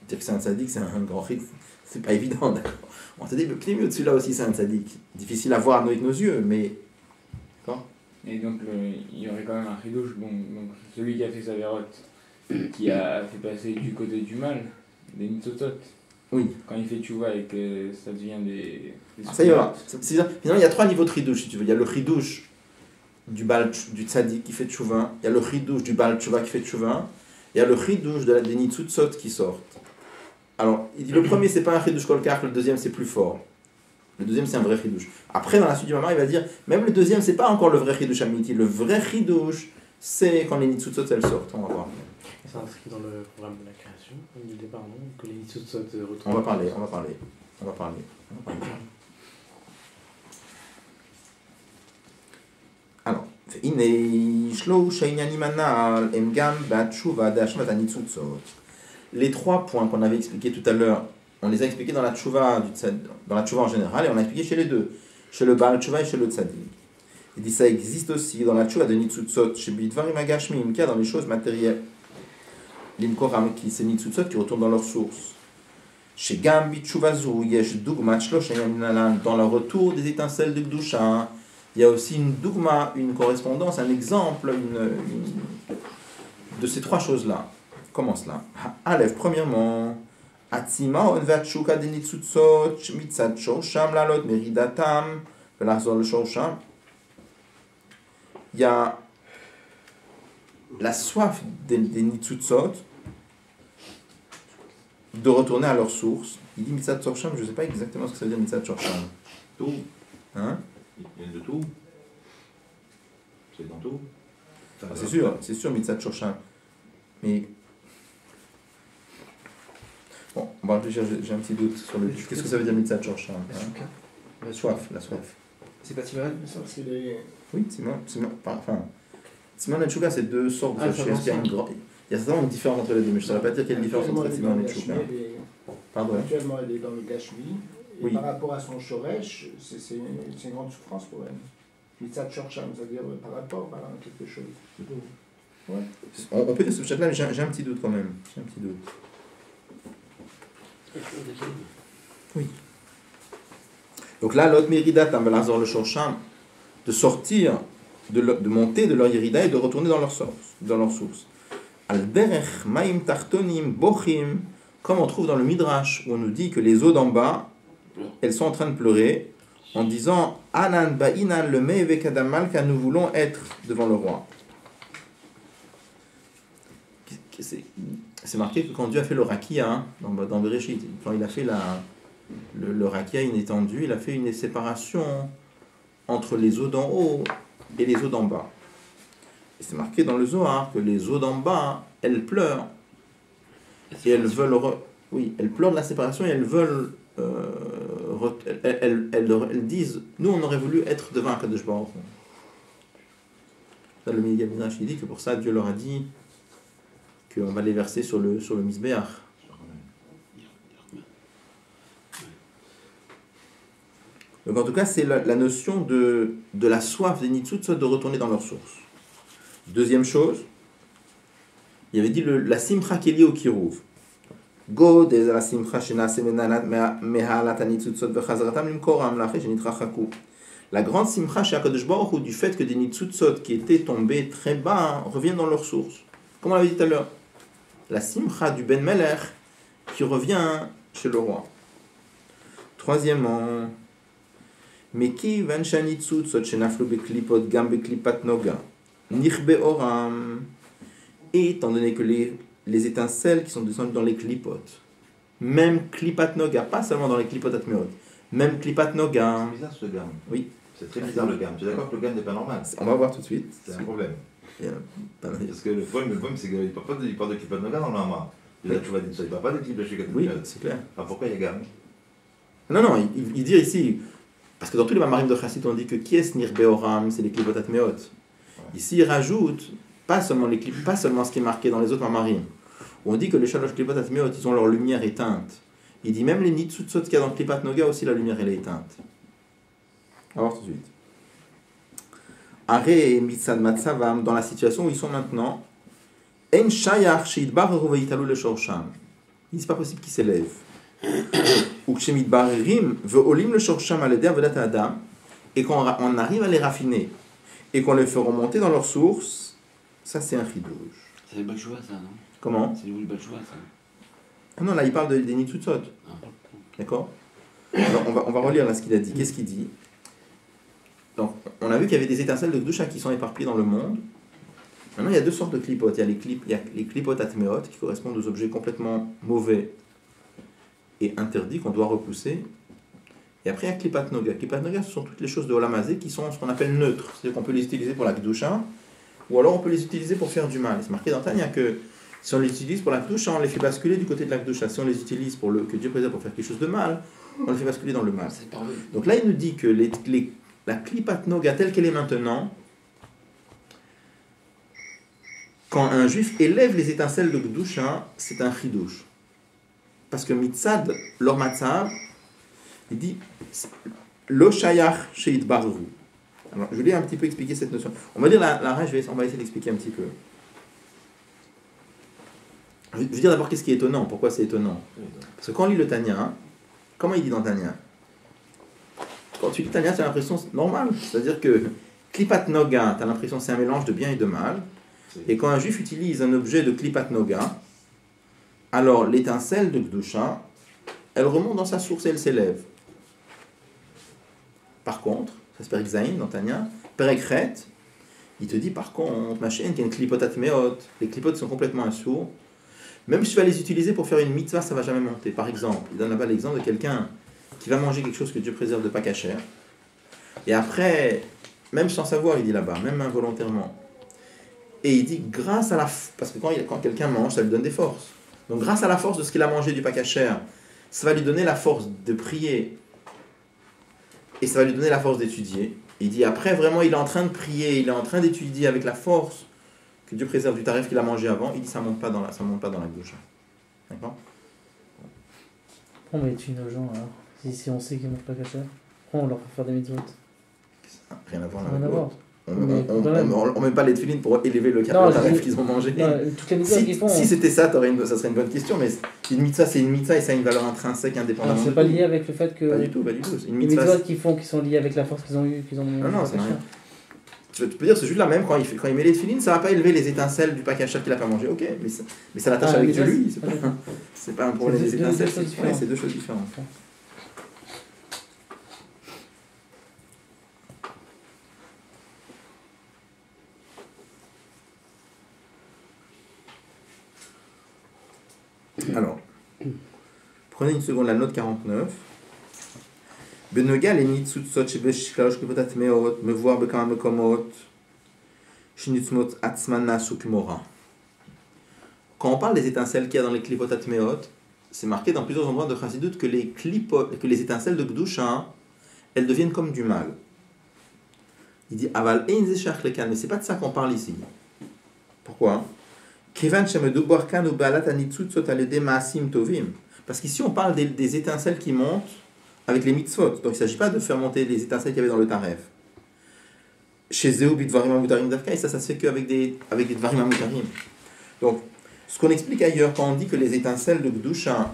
Speaker 1: dire que c'est un tzaddik, c'est un grand risque, c'est pas évident, d'accord? On te dit, le Pnimiut, celui-là aussi, c'est un tzaddik. Difficile à voir avec nos yeux, mais. D'accord?
Speaker 6: Et donc, il y aurait quand même un chidouche, donc celui qui a fait sa vérote, qui a fait passer du côté du mal, des mitzotot.
Speaker 1: Oui.
Speaker 6: Quand il fait tchouva et que ça devient des
Speaker 1: ça y est, finalement, il y a 3 niveaux de chidouche, si tu veux. Il y a le chidouche du tzaddik qui fait tchouva, il y a le chidouche du Baal Tchouva qui fait tchouva, il y a le chidouche des nitzutzot qui sortent. Alors, il dit le premier, c'est pas un chidouche kolkar, le deuxième, c'est plus fort. Le deuxième, c'est un vrai chidouche. Après, dans la suite du mamar, il va dire, même le deuxième, c'est pas encore le vrai chidouche amiti. Le vrai chidouche, c'est quand les nitzutzot, elles sortent. On va voir.
Speaker 7: C'est inscrit dans le programme de la création, du départ, non? Que les nitzutzot retrouvent.
Speaker 1: On va parler. Alors, והנה שלוש העניינים הנ"ל הם גם בתשובה דהשבת הניצוצות. les 3 points qu'on avait expliqués tout à l'heure, on les a expliqués dans la tchouva, dans la tchouva en général, et on a expliqué chez les deux, chez le Baal Tchouva et chez le Tzadik. Il dit ça existe aussi dans la tchouva de Nitzutzot, chez Bidvarim Agashmim, qu'il y a dans les choses matérielles. L'imkoram, qui c'est Nitzutzot qui retournent dans leur source. Chez Gambi Tchouvazu, Yesh Dugma Shloshayam, dans le retour des étincelles de Gdusha, il y a aussi une dogma, une correspondance, un exemple de ces 3 choses-là. Comment cela? Aleph, premièrement, Atzima onvatshuka de nitzutzot, mitzat shosham lalot meridatam, velachzor le shosham. Il y a la soif des nitzutzot de retourner à leur source. Il dit mitzat shosham, je ne sais pas exactement ce que ça veut dire mitzat shosham.
Speaker 4: Tout.
Speaker 1: Hein?
Speaker 4: Il y a de tout. C'est dans tout. Enfin,
Speaker 1: c'est sûr, mitzat shosham. Mais bon, on va réfléchir, j'ai un petit doute sur le. Qu'est-ce que ça veut dire mitzat shosham? La soif.
Speaker 3: C'est pas Timon, ça, c'est les.
Speaker 1: Oui, Timon et Tchouka, c'est 2 sortes de choses. Il y a certainement une différence entre les deux, mais je ne saurais pas dire quelle est la différence entre Timon et Tchouka. Pardon.
Speaker 8: Actuellement, elle est dans le Gashmi. Et
Speaker 1: Oui.
Speaker 8: par rapport à son Shoresh, c'est une grande souffrance pour elle. Mitzat Shorsham, c'est-à-dire par rapport à quelque chose. Ouais.
Speaker 1: On peut dire ce chat-là, mais j'ai un petit doute quand même. J'ai un petit doute. Oui. Donc là, l'autre mérida, Tambalazor le Shorsham, de sortir, de monter de leur Yerida et de retourner dans leur source. Al-Derech, Maim Tartonim, Bochim, comme on trouve dans le Midrash, où on nous dit que les eaux d'en bas, elles sont en train de pleurer, en disant Anan Ba'inan le Me'evekadamal, car nous voulons être devant le roi. C'est marqué que quand Dieu a fait le Rakia, dans Bereshit, quand il a fait le Rakia, une étendue, il a fait une séparation entre les eaux d'en haut et les eaux d'en bas. Et c'est marqué dans le Zohar que les eaux d'en bas, elles pleurent. Et elles veulent. Elles pleurent de la séparation et elles veulent. Elles disent nous, on aurait voulu être devant Akadosh Baruch Hu. Là, le Midrash il dit que pour ça, Dieu leur a dit qu'on va les verser sur le Misbéach. Donc en tout cas, c'est la notion de la soif des Nitzutzot de retourner dans leur source. Deuxième chose, il avait dit la simcha qui est liée au kirouv. God est la simcha shenase mehalat hanitzutzot vechazratam limkoram lachei shenitrachaku. La grande simcha chez Akadosh Baruch Hu du fait que des Nitzutzot qui étaient tombés très bas reviennent dans leur source. Comme on l'avait dit tout à l'heure. La simcha du Ben Melech qui revient chez le roi. Troisièmement, Meki vanshanitzut shenaflu beklipot gam beklipat noga nichbe oram. Et étant donné que les étincelles qui sont descendues dans les clipotes, même klipat noga, pas seulement dans les clipotes atmeot, même klipat noga.
Speaker 4: C'est bizarre ce gamme.
Speaker 1: Oui.
Speaker 4: C'est très bizarre le gamme. Tu es d'accord que le gamme n'est pas normal?
Speaker 1: On va voir tout de suite.
Speaker 4: C'est un problème.
Speaker 1: Parce
Speaker 4: que le problème c'est qu'il ne parle pas de klipat noga dans le Hama. Là tu vas dire ça, il ne parle pas de klipat noga.
Speaker 1: Oui, c'est clair.
Speaker 4: Alors pourquoi il y a gamme?
Speaker 1: Non, il dit ici, parce que dans tous les mamarim de Chassid, on dit que qui est Nir Beoram, c'est les clipotes atmeot. Ouais. Ici, il rajoute pas seulement ce qui est marqué dans les autres mamarim, où on dit que les shalosh klipot atmeot, ils ont leur lumière éteinte. Il dit même les nitzutzot qu'il y a dans le klipat noga aussi, la lumière elle est éteinte. On va voir tout de suite. Are mitzad matzavam, dans la situation où ils sont maintenant, en shayach sheidbareru veitalu le shorsham. Il dit c'est pas possible qu'ils s'élèvent. Ou kshemidbarerim veolim le shorsham al eder vedat adam, et qu'on arrive à les raffiner et qu'on les fait remonter dans leur source, ça c'est un chidouj.
Speaker 9: C'est le Balchoua ça, non?
Speaker 1: Comment?
Speaker 9: C'est le Balchoua ça.
Speaker 1: Ah non, là il parle des nitzutzot. D'accord? Alors on va relire là ce qu'il a dit. Qu'est-ce qu'il dit? Donc on a vu qu'il y avait des étincelles de Gdusha qui sont éparpillées dans le monde. Maintenant il y a 2 sortes de clipotes. Il y a les clipotes atmeot qui correspondent aux objets complètement mauvais et interdits qu'on doit repousser. Et après, il y a Klipat Noga. Klipat Noga, ce sont toutes les choses de Olamazé qui sont ce qu'on appelle neutres. C'est-à-dire qu'on peut les utiliser pour la Kedusha, ou alors on peut les utiliser pour faire du mal. C'est marqué dans Tanya que si on les utilise pour la Kedusha, on les fait basculer du côté de la Kedusha. Si on les utilise que Dieu préserve pour faire quelque chose de mal, on les fait basculer dans le mal. Donc là, il nous dit que la Klipat Noga telle qu'elle est maintenant, quand un juif élève les étincelles de Gdusha, c'est un chidouche. Parce que mitzad, leur matzav, il dit lo shayach sheit baruhu. Alors, je vais un petit peu expliquer cette notion. On va dire la rage, on va essayer d'expliquer un petit peu. Je veux dire d'abord qu'est-ce qui est étonnant, pourquoi c'est étonnant. Parce que quand on lit le Tanya, comment il dit dans Tanya? Quand tu lis Tanya, tu as l'impression c'est normal. C'est-à-dire que Klipat Noga, tu as l'impression que c'est un mélange de bien et de mal. Et quand un juif utilise un objet de Klipat Noga, alors l'étincelle de Gdusha, elle remonte dans sa source et elle s'élève. Par contre, ça se Perek Zayin dans Tanya, Perek Chet, il te dit par contre, ma chaîne, qu'il y a une Klipotat Meot, les Klipotes sont complètement insourds. Même si tu vas les utiliser pour faire une mitzvah, ça ne va jamais monter. Par exemple, il donne là-bas l'exemple de quelqu'un qui va manger quelque chose que Dieu préserve de pas cachère. Et après, même sans savoir, il dit là-bas, même involontairement. Et il dit, grâce à la... Parce que quand quelqu'un mange, ça lui donne des forces. Donc grâce à la force de ce qu'il a mangé du pas cachère, ça va lui donner la force de prier. Et ça va lui donner la force d'étudier. Il dit, après, vraiment, il est en train de prier, il est en train d'étudier avec la force que Dieu préserve du tarif qu'il a mangé avant. Il dit, ça ne monte pas dans la gauche. D'accord?
Speaker 2: Pourquoi on met une aux gens alors? Si on sait qu'ils ne mangent pas cachère, pourquoi on leur fait faire des mitzvot?
Speaker 1: Rien à voir
Speaker 2: Rien à voir.
Speaker 1: On ne met pas les tefilines pour élever le tarif qu'ils ont mangé.
Speaker 2: Toutes les mitzvot qu'ils font.
Speaker 1: Si c'était ça, ça serait une bonne question, mais une mitzvah, c'est une mitzvah et ça a une valeur intrinsèque indépendamment.
Speaker 2: C'est pas lié avec le fait que.
Speaker 1: Pas du tout.
Speaker 2: Une les mitzvot qu'ils font, qui sont liés avec la force qu'ils ont eue,
Speaker 1: Non, c'est rien. Tu peux dire, ce juif-là, même quand il met les tefilines, ça ne va pas élever les étincelles du pakachar qu'il n'a pas mangé. Ok, mais ça l'attache avec lui. C'est pas un problème des étincelles. C'est deux choses différentes. Alors, prenez une seconde la note 49. Benoga les nitsutsot shebeshkalosh kevotat meot mevoir bekama mekomot shnitzmot atzmana sukmora. Quand on parle des étincelles qu'il y a dans les klipotat meot, c'est marqué dans plusieurs endroits de Chassidut que les étincelles de Gdusha, elles deviennent comme du mal. Il dit aval ein zeshach lekan, mais c'est pas de ça qu'on parle ici. Pourquoi? Parce qu'ici on parle des étincelles qui montent avec les mitzvot. Donc il ne s'agit pas de faire monter les étincelles qu'il y avait dans le taref. Chez Zéou Bidvarim Amutarim Dafka, et ça se fait qu'avec des Dvarim Amutarim. Donc ce qu'on explique ailleurs, quand on dit que les étincelles de Gdusha,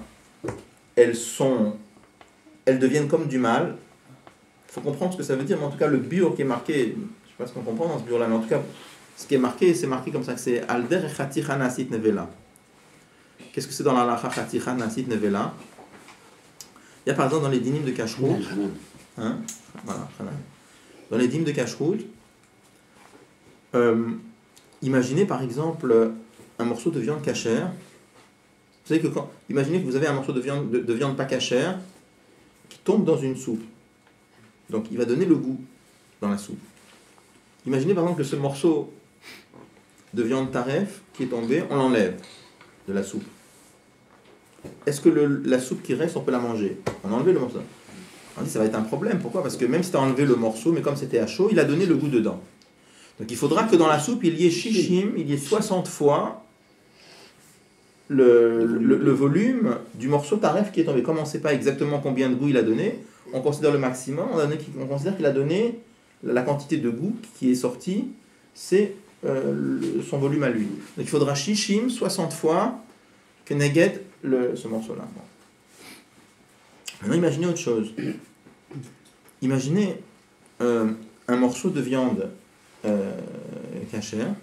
Speaker 1: elles deviennent comme du mal, il faut comprendre ce que ça veut dire, mais en tout cas le biur qui est marqué, je ne sais pas ce qu'on comprend dans ce biur là, mais en tout cas ce qui est marqué, c'est marqué comme ça, que c'est Alder et Chaticha Nasit Nevela. Qu'est-ce que c'est dans la Lacha Chaticha Nasit Nevela? Il y a par exemple dans les dynimes de Kashrut, voilà, dans les dynimes de Kashrut, imaginez par exemple un morceau de viande cachère. Vous savez que imaginez que vous avez un morceau de viande pas cachère qui tombe dans une soupe. Donc il va donner le goût dans la soupe. Imaginez par exemple que ce morceau de viande taref qui est tombé, on l'enlève de la soupe. Est-ce que la soupe qui reste, on peut la manger? On a enlevé le morceau. On dit ça va être un problème. Pourquoi? Parce que même si tu as enlevé le morceau, mais comme c'était à chaud, il a donné le goût dedans. Donc il faudra que dans la soupe, il y ait shishim, il y ait 60 fois le volume du morceau taref qui est tombé. Comme on ne sait pas exactement combien de goût il a donné, on considère le maximum, on considère qu'il a donné la quantité de goût qui est sortie, c'est son volume à lui. Donc il faudra shishim 60 fois que neget ce morceau-là. Bon. Maintenant imaginez autre chose. Imaginez un morceau de viande cachère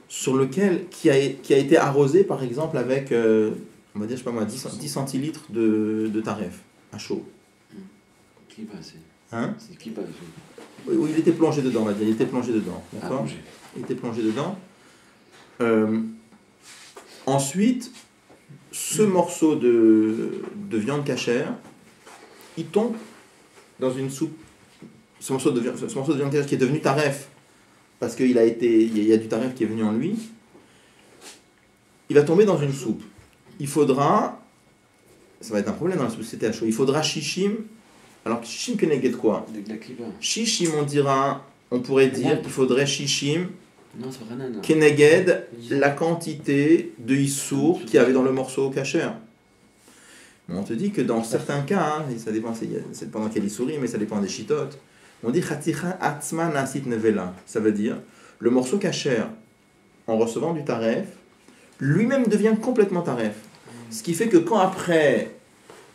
Speaker 1: sur lequel qui a été arrosé par exemple avec on va dire je sais pas moi 10 centilitres de taref à chaud.
Speaker 9: Qui passait?
Speaker 1: Hein?
Speaker 9: C'est qui passait?
Speaker 1: Oui, il était plongé dedans, on va dire. Il était plongé dedans. D'accord? Il était plongé dedans. Ensuite, ce morceau de viande cachère, il tombe dans une soupe. Ce morceau de viande cachère qui est devenu taref, parce qu'il y a du taref qui est venu en lui, il va tomber dans une soupe. Il faudra, ça va être un problème dans la société à chaud, il faudra shishim. Alors shishim keneged quoi?
Speaker 9: De la klipa.
Speaker 1: Shishim on pourrait dire qu'il faudrait shishim
Speaker 9: Non, c'est Ranan.
Speaker 1: Keneged, la quantité de Issour qu'il y avait dans le morceau kasher. On te dit que dans certains cas, et ça dépend, c'est pendant quel Issouri, mais ça dépend des chitotes, on dit Chaticha Atzma Nasit Nevela. Ça veut dire, le morceau kasher, en recevant du taref, lui-même devient complètement taref. Ce qui fait que quand après,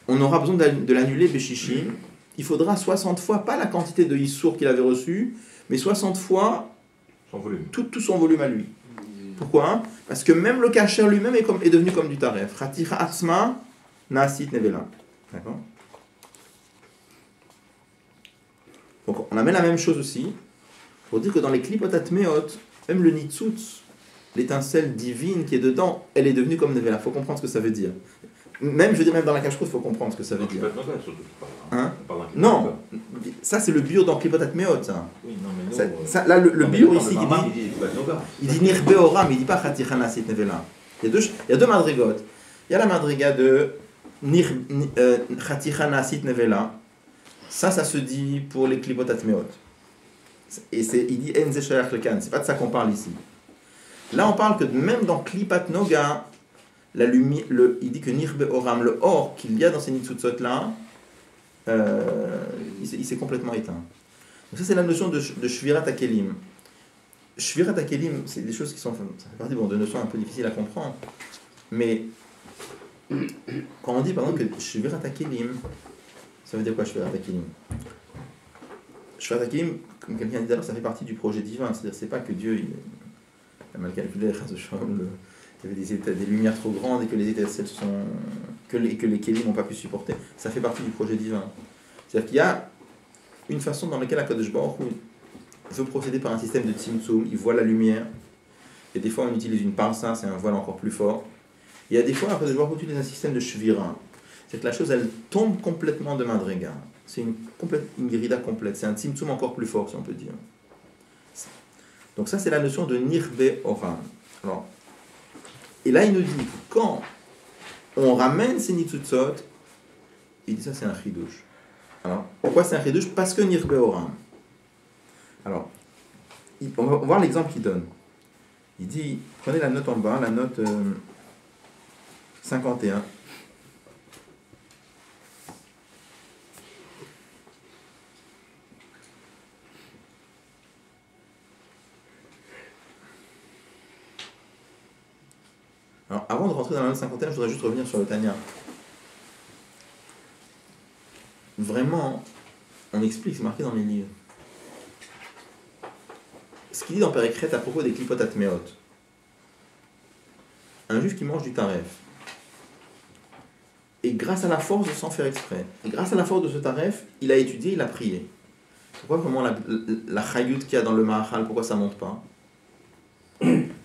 Speaker 1: on aura besoin de l'annuler Beshishim, il faudra 60 fois, pas la quantité de Issour qu'il avait reçu, mais 60 fois tout son volume à lui. Pourquoi? Parce que même le kasher lui-même est devenu comme du taref. Chaticha Atzma Nasit Nevela. D'accord? Donc on amène la même chose aussi, pour dire que dans les klipotat meot, même le nitzutz, l'étincelle divine qui est dedans, elle est devenue comme Nevela. Il faut comprendre ce que ça veut dire. Même, je veux dire, même dans la cache-croûte, il faut comprendre ce que ça veut dire. Hein? Non, ça c'est le biur dans klipotat meot. Ça.
Speaker 4: Oui, non, mais
Speaker 1: Ça, là, le biur ici, il dit nirbe oram, il ne dit pas chaticha nasit nevela. Il y a deux madrigotes. Il y a la madriga de chaticha nasit nevela. Ça se dit pour les klipotat meot. Et il dit enze shayach lekan. C'est pas de ça qu'on parle ici. Là, on parle que même dans klipat noga, la lumière, il dit que nirbe oram, le or qu'il y a dans ces nitsutzot là, il s'est complètement éteint. Donc ça c'est la notion de shvirat hakelim. Shvirat hakelim, c'est des choses qui sont, ça fait partie de notions un peu difficiles à comprendre. Mais quand on dit par exemple que shvirat hakelim, ça veut dire quoi shvirat hakelim? Shvirat hakelim, comme quelqu'un dit tout à l'heure, ça fait partie du projet divin. C'est-à-dire c'est pas que Dieu il a mal calculé, il y avait des lumières trop grandes et que les étincelles que les kélim n'ont pas pu supporter. Ça fait partie du projet divin. C'est-à-dire qu'il y a une façon dans laquelle HaKadosh Baruch Hu veut procéder par un système de tzimtzum. Il voit la lumière. Et des fois, on utilise une parsa, c'est un voile encore plus fort. Il y a des fois, HaKadosh Baruch Hu utilise un système de shvira. C'est que la chose, elle tombe complètement de madrega. C'est une grida complète. C'est un tzimtzum encore plus fort, si on peut dire. Donc ça, c'est la notion de nirbe oram. Alors, et là, il nous dit que quand on ramène ces nitzutzot, il dit ça, c'est un chidouche. Alors, pourquoi c'est un chidouche? Parce que nirbe oram. Alors, on va voir l'exemple qu'il donne. Il dit, prenez la note en bas, la note 51. Alors, avant de rentrer dans la note 51, je voudrais juste revenir sur le Tanya. Vraiment, on explique, c'est marqué dans les livres. Ce qu'il dit dans Périkret à propos des klipotat meot. Un juif qui mange du taref. Et grâce à la force de s'en faire exprès, et grâce à la force de ce taref, il a étudié, il a prié. Pourquoi comment la chayut qu'il y a dans le mahal, pourquoi ça ne monte pas?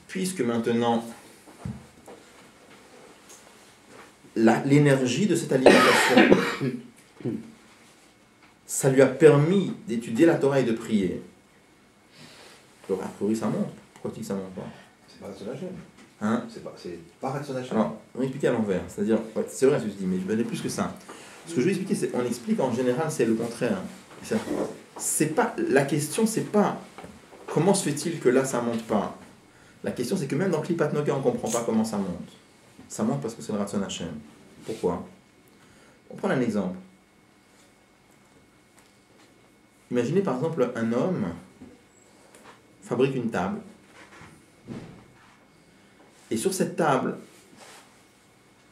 Speaker 1: Puisque maintenant, l'énergie de cette alimentation, ça lui a permis d'étudier la Torah et de prier. Donc a priori ça monte. Pourquoi tu dis que ça monte pas?
Speaker 4: C'est pas Ratson Hashem.
Speaker 1: Hein?
Speaker 4: C'est pas Ratson Hashem.
Speaker 1: Alors, on va expliquer à l'envers. C'est-à-dire, ouais, c'est vrai ce que je dis, mais je vais aller plus que ça. Ce que je veux expliquer, c'est on explique en général, c'est le contraire. C'est pas, la question, c'est pas comment se fait-il que là ça monte pas. La question, c'est que même dans Klipat Noga, on comprend pas comment ça monte. Ça monte parce que c'est le Ratson Hashem. Pourquoi? On prend un exemple. Imaginez par exemple un homme fabrique une table. Et sur cette table,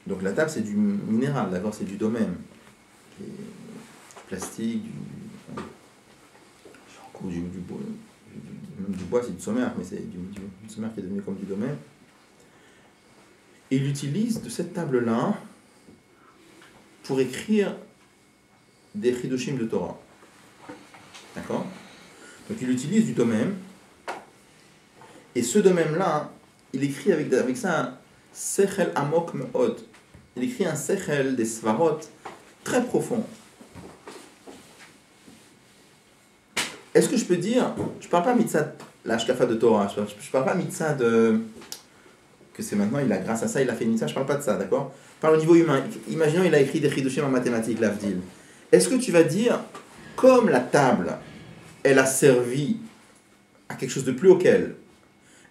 Speaker 1: donc la table c'est du minéral, d'accord, c'est du domaine. Du plastique, du bois, c'est du sommaire, mais c'est du sommaire qui est devenu comme du domaine. Et il utilise de cette table-là pour écrire des chidushim de Torah. D'accord? Donc il utilise du domaine. Et ce domaine-là, il écrit avec ça un sechel amok me'od. Il écrit un sechel, des svarot très profond. Est-ce que je peux dire, je ne parle pas mitzad l'ashkafa de Torah, je ne parle pas mitzad de que c'est maintenant, grâce à ça, il a fait une mitzad, je ne parle pas de ça, d'accord? Je parle au niveau humain. Imaginons, il a écrit des chidushim en mathématiques, l'avdil. Est-ce que tu vas dire, comme la table, elle a servi à quelque chose de plus auquel,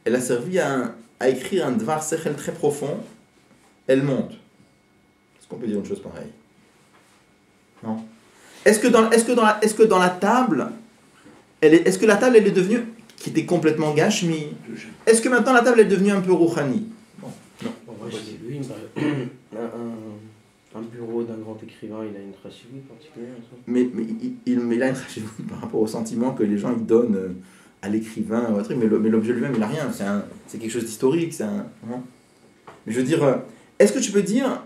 Speaker 1: elle a servi à écrire un Dvar Sechel très profond, elle monte. Est-ce qu'on peut dire une chose pareille? Non. Est-ce que dans la table, est-ce que la table elle est devenue, qui était complètement gashmi, est-ce que maintenant la table est devenue un peu rouhani? Non.
Speaker 7: En vrai, oui, un bureau d'un grand écrivain, il a une trachivie particulière.
Speaker 1: Mais il a une tragédie par rapport au sentiment que les gens ils donnent à l'écrivain, ou un truc, mais l'objet lui-même, il n'a rien. C'est quelque chose d'historique. Hein. Mais je veux dire, est-ce que tu vas dire,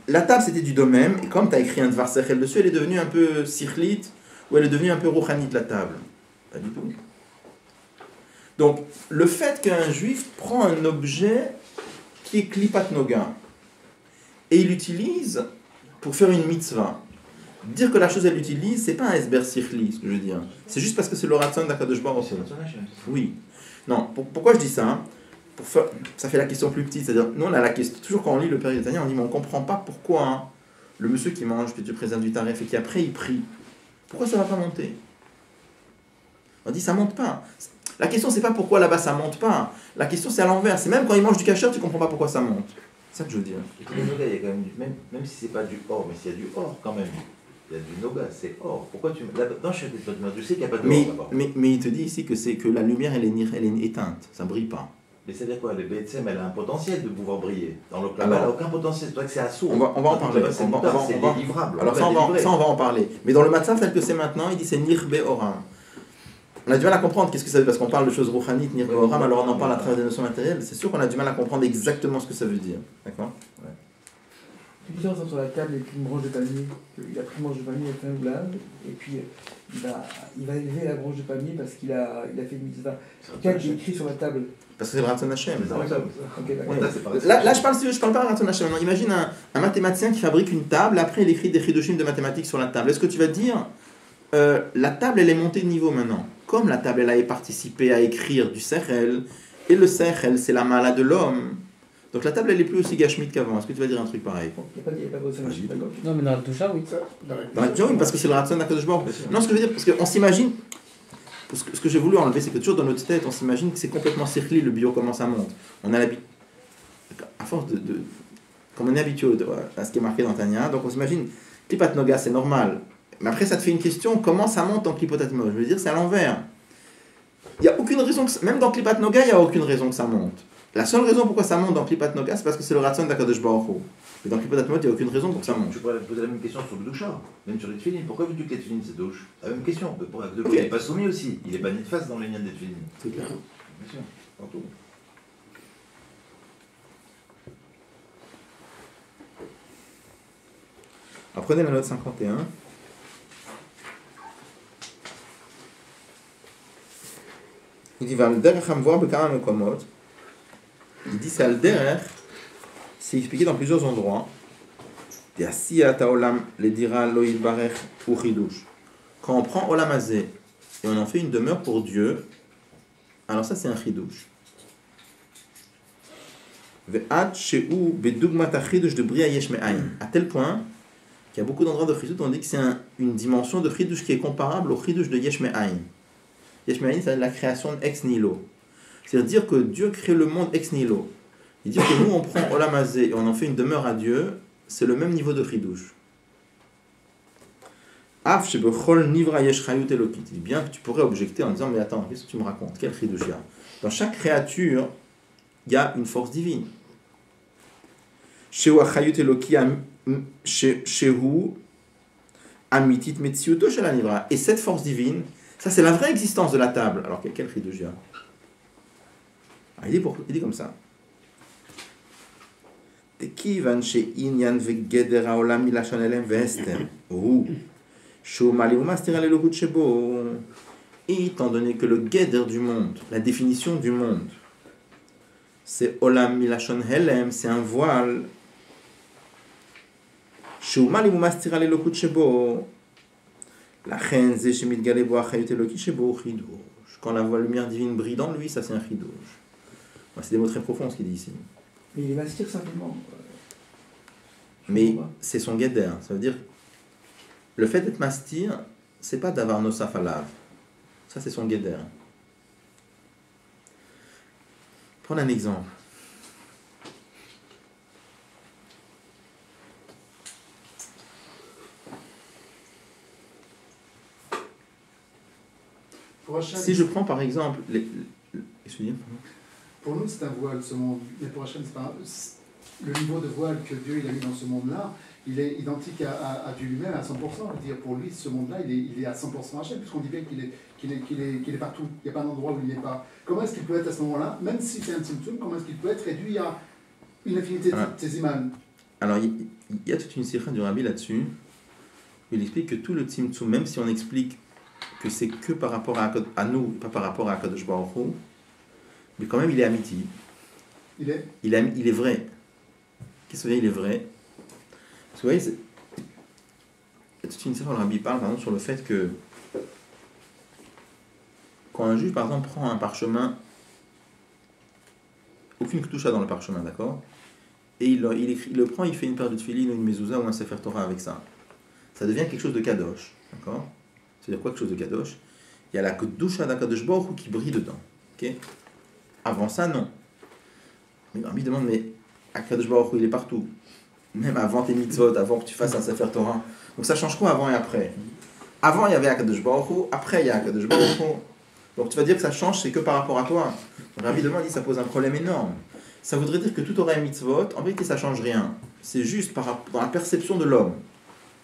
Speaker 1: la table c'était du domaine, et comme tu as écrit un Dvar Sechel dessus, elle est devenue un peu sirlite, ou elle est devenue un peu rouhanite, la table? Pas du tout. Donc, le fait qu'un juif prend un objet qui est Klipat Noga, et il l'utilise pour faire une mitzvah. Dire que la chose elle l'utilise, c'est pas un esber sikhli, ce que je veux dire. C'est juste parce que c'est le ratson d'Akadosh Baruch Hu. Oui. Non, pourquoi je dis ça? Ça fait la question plus petite, c'est-à-dire, nous on a la question, toujours quand on lit le Père Italien, on dit, mais on comprend pas pourquoi le monsieur qui mange, puis tu présentes du tarif et qui après il prie, pourquoi ça va pas monter? On dit, ça monte pas. La question c'est pas pourquoi là-bas ça monte pas, la question c'est à l'envers, c'est même quand il mange du kasher, tu comprends pas pourquoi ça monte. C'est ça que je veux dire.
Speaker 4: Et le noga, il y a quand même si c'est pas du or, mais s'il y a du or quand même. Il y a du noga, c'est or. Pourquoi tu. Là-dedans, je sais qu'il n'y a pas de or là-bas.
Speaker 1: Mais il te dit ici que la lumière, elle est éteinte, ça ne brille pas.
Speaker 4: Mais c'est-à-dire quoi? Les BTM, elle a un potentiel de pouvoir briller. Dans le là-bas, elle n'a aucun potentiel. C'est vrai que c'est à sourd.
Speaker 1: On va en parler.
Speaker 4: C'est délivrable.
Speaker 1: Alors ça, on va en parler. Mais dans le matin, tel que c'est maintenant, il dit c'est Nirbe Oram. On a du mal à comprendre qu'est-ce que ça veut dire, parce qu'on parle de choses rouhanites, Nirbe Oram, alors on en parle à travers des notions matérielles. C'est sûr qu'on a du mal à comprendre exactement ce que ça veut dire. D'accord?
Speaker 3: La différence entre la table et puis une branche de palmier. Il a pris une branche de palmier, il a fait un oublage, et puis il va élever la branche de palmier parce qu'il a fait une mitzvah. Quelqu'un qui écrit sur la table.
Speaker 1: Parce que c'est le Ratzon Hashem.
Speaker 3: Okay,
Speaker 1: là, je parle pas de Ratzon Hashem. Non, imagine un mathématicien qui fabrique une table, après il écrit des chidushim de mathématiques sur la table. Est-ce que tu vas dire, la table elle est montée de niveau maintenant? Comme la table elle a participé à écrire du sechel, et le sechel c'est la mala de l'homme. Donc la table elle est plus aussi gashmite qu'avant. Est-ce que tu vas dire un truc pareil?
Speaker 3: Il n'y a pas de d'accord.
Speaker 2: Non, mais dans la doucha, oui.
Speaker 1: Dans la doucha, oui, parce que c'est le Ratzon d'Akadosh Baruch Hu. Non, ce que je veux dire, parce qu'on s'imagine, ce que j'ai voulu enlever, c'est que toujours dans notre tête, on s'imagine que c'est complètement circlé, le bio, comment ça monte. On a l'habitude, à force comme on est habitué à ce qui est marqué dans Tanya, donc on s'imagine, Klipat Noga, c'est normal. Mais après, ça te fait une question, comment ça monte dans Klipotat Noga? Je veux dire, c'est à l'envers. Il n'y a aucune raison, même dans Klipat Noga, il n'y a aucune raison que ça monte. La seule raison pourquoi ça monte dans Klipat Noga, c'est parce que c'est le Ratzon d'Akadosh Baruch Hu. Mais dans Klipat Noga, il n'y a aucune raison pour que ça monte.
Speaker 4: Tu pourrais poser la même question sur le doucha, même sur les tefilines. Pourquoi veux-tu que les tefilines se douchent? La même question. Il n'est pas soumis aussi. Il n'est pas ni de face dans les liens des tefilines.
Speaker 1: C'est clair.
Speaker 4: Bien sûr, partout.
Speaker 1: Alors prenez la note 51. Il dit il dit c'est al-derech, c'est expliqué dans plusieurs endroits. Quand on prend Olam Hazeh et on en fait une demeure pour Dieu, alors ça c'est un chidouche. À tel point qu'il y a beaucoup d'endroits de chidouche, on dit que c'est une dimension de chidouche qui est comparable au chidouche de Yesh Me'ayin. Yesh Me'ayin, c'est la création ex nihilo. C'est-à-dire dire que Dieu crée le monde ex nihilo. Et dire que nous, on prend Olam Hazeh et on en fait une demeure à Dieu, c'est le même niveau de chidouche. Af shebechol nivra yesh chayut elokit. Bien que tu pourrais objecter en disant, mais attends, qu'est-ce que tu me racontes? Quel chidouche il y a? Dans chaque créature, il y a une force divine. Shehu chayut eloki shehu amitit metziuto shel hanivra. Et cette force divine, ça c'est la vraie existence de la table. Alors quel chidouche il y a? Il dit comme ça. Tekivan she'inyan vegeder haolam milashon elem vehester hu shomali umastir alelokut shebo. Étant donné que le geder du monde, la définition du monde, c'est olam milashon helem, c'est un voile. Shomali umastir alelokut shebo. La chen ze shemitgale bo achayut elokit shebo chidouche. Quand la lumière divine brille dans lui, ça c'est un chidouche. C'est des mots très profonds ce qu'il dit ici.
Speaker 3: Mais il est mastir simplement.
Speaker 1: Mais c'est son guéder. Ça veut dire, le fait d'être mastir, c'est pas d'avoir nosaf alav. Ça c'est son guéder. Prendre un exemple.
Speaker 5: Pour Hachem,
Speaker 1: Si je prends par exemple excusez-moi.
Speaker 5: pour nous, c'est un voile, ce monde. Mais pour Hachem, c'est pas le niveau de voile que Dieu il a mis dans ce monde-là, il est identique à Dieu lui-même à 100%. C'est-à-dire, pour lui, ce monde-là, il est à 100% Hachem, puisqu'on dit bien qu'il est partout. Il n'y a pas d'endroit où il n'est pas. Comment est-ce qu'il peut être à ce moment-là, même si c'est un Tzimtzum, comment est-ce qu'il peut être réduit à une infinité de ces imams?
Speaker 1: Alors, il y a toute une sikha du Rabbi là-dessus. Il explique que tout le Tzimtzum, même si on explique que c'est que par rapport à nous, pas par rapport à Kadosh Baruch Hu, mais quand même, il est amiti. Il est vrai. Qu'est-ce que ça veut dire, il est vrai? Parce que vous voyez, il y a toute une série où le Rabbi parle, par exemple, sur le fait que quand un juge, par exemple, prend un parchemin, aucune ketoucha dans le parchemin, d'accord? Et il le prend, il fait une paire de tefillin ou une mezouza ou un sefer Torah avec ça. Ça devient quelque chose de kadosh, d'accord? C'est-à-dire quoi, quelque chose de kadosh? Il y a la kedusha d'Akadosh Baruch Hu qui brille dedans, ok? Avant ça, non. Mais le Rabbi demande, mais Akadosh Baruch Hu, il est partout. Même avant tes mitzvot, avant que tu fasses un sefer Torah. Donc ça change quoi avant et après? Avant, il y avait Akadosh Baruch Hu, après, il y a Akadosh Baruch Hu. Donc tu vas dire que ça change, c'est que par rapport à toi. Donc Rabbi demande, il dit, ça pose un problème énorme. Ça voudrait dire que tout Torah et mitzvot, en vérité, ça change rien. C'est juste dans la perception de l'homme.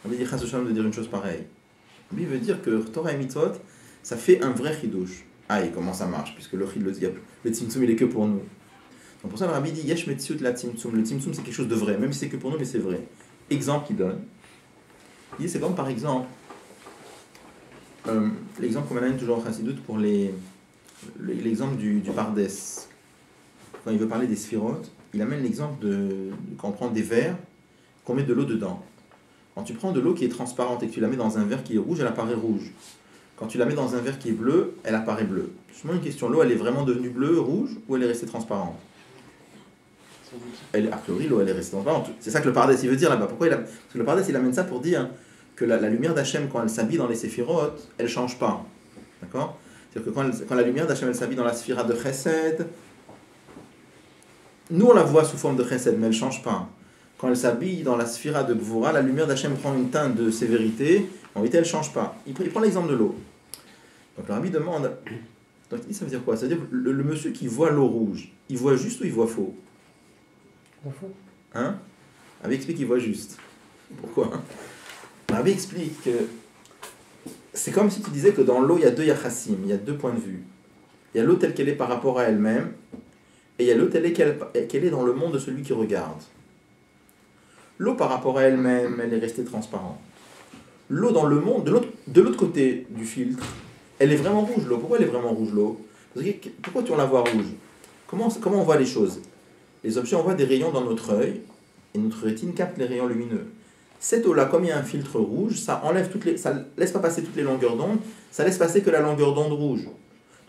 Speaker 1: Rabbi dit, Chas Shalom de dire une chose pareille. Rabbi veut dire que Torah et mitzvot, ça fait un vrai chidouche. Ah, et comment ça marche? Puisque le tzimtzum, il est que pour nous. Donc pour ça, le Rabbi dit, Yesh metziut la tzimtzum. Le tzimtzum, c'est quelque chose de vrai, même si c'est que pour nous, mais c'est vrai. Exemple qu'il donne. Il dit, c'est comme par exemple, l'exemple qu'on amène toujours en Chassidut pour l'exemple du Pardes. Quand il veut parler des sphirotes, il amène l'exemple quand on prend des verres, qu'on met de l'eau dedans. Quand tu prends de l'eau qui est transparente et que tu la mets dans un verre qui est rouge, elle apparaît rouge. Quand tu la mets dans un verre qui est bleu, elle apparaît bleue. Justement, une question, l'eau, elle est vraiment devenue bleue, rouge, ou elle est restée transparente? A priori, l'eau, elle est restée transparente. C'est ça que le Pardes, il veut dire là-bas. Pourquoi parce que le Pardes, il amène ça pour dire que la lumière d'Hachem, quand elle s'habille dans les séphirotes, elle ne change pas. D'accord? C'est-à-dire que quand la lumière d'Hachem, elle s'habille dans la sphira de Chesed, nous, on la voit sous forme de Chesed, mais elle ne change pas. Quand elle s'habille dans la sphira de Gvura, la lumière d'Hachem prend une teinte de sévérité, en vérité, elle ne change pas. Il prend l'exemple de l'eau. Donc le Rabbi demande, donc ça veut dire quoi? Ça veut dire que le monsieur qui voit l'eau rouge, il voit juste ou il voit faux?
Speaker 2: Faux.
Speaker 1: Hein? Le Rabbi explique qu'il voit juste. Pourquoi? Le Rabbi explique que c'est comme si tu disais que dans l'eau, il y a deux yachassim, il y a deux points de vue. Il y a l'eau telle qu'elle est par rapport à elle-même, et il y a l'eau telle qu'elle est dans le monde de celui qui regarde. L'eau par rapport à elle-même, elle est restée transparente. L'eau dans le monde, de l'autre côté du filtre, elle est vraiment rouge, l'eau. Pourquoi elle est vraiment rouge, l'eau? Pourquoi on la voit rouge? Comment on voit les choses? Les objets envoient des rayons dans notre œil, et notre rétine capte les rayons lumineux. Cette eau-là, comme il y a un filtre rouge, ça laisse pas passer toutes les longueurs d'onde, ça laisse passer que la longueur d'onde rouge.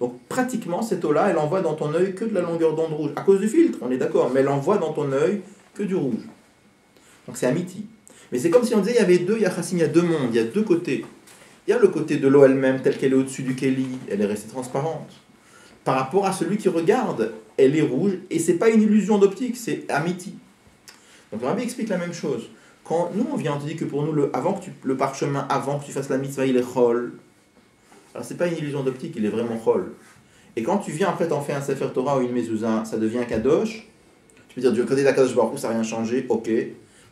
Speaker 1: Donc pratiquement, cette eau-là, elle envoie dans ton œil que de la longueur d'onde rouge. À cause du filtre, on est d'accord, mais elle envoie dans ton œil que du rouge. Donc c'est amiti. Mais c'est comme si on disait, il y avait deux yachassim, il y a deux mondes, il y a deux côtés. Il y a le côté de l'eau elle-même, telle qu'elle est au-dessus du Kéli, elle est restée transparente. Par rapport à celui qui regarde, elle est rouge, et c'est pas une illusion d'optique, c'est amiti. Donc le Rabbi explique la même chose. Quand nous, on vient, on te dit que pour nous, le parchemin, avant que tu fasses la mitzvah, il est chol. Alors c'est pas une illusion d'optique, il est vraiment chol. Et quand tu viens, après, t'en fais un sefer Torah ou une mezouza, ça devient kadosh. Tu peux dire, du côté d'Akadosh Baruch Hu, ça n'a rien changé, ok.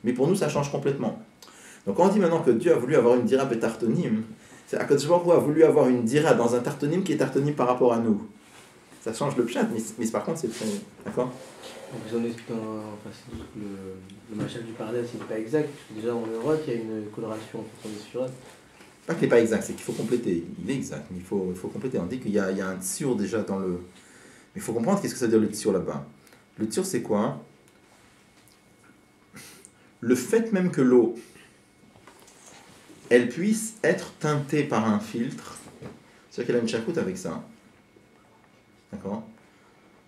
Speaker 1: Mais pour nous, ça change complètement. Donc quand on dit maintenant que Dieu a voulu avoir une dira betartonim, c'est Akadosh Baruch Hu a voulu avoir une dira dans un tartonim qui est tartonim par rapport à nous. Ça change le pshat, mais par contre, c'est très... D'accord?
Speaker 7: Donc vous en expliquant le machal du Pardes, il n'est pas exact, parce que déjà on le voit qu'il y a une coloration en fonction des sphirotes.
Speaker 1: Pas qu'il n'est pas exact, c'est qu'il faut compléter. Il est exact, mais il faut compléter. On dit qu'il y a un tsur déjà dans le... Mais il faut comprendre qu'est-ce que ça veut dire le tsur là-bas. Le tsur, c'est quoi? Le fait même que l'eau, elle puisse être teintée par un filtre, c'est-à-dire qu'elle a une chakout avec ça. D'accord?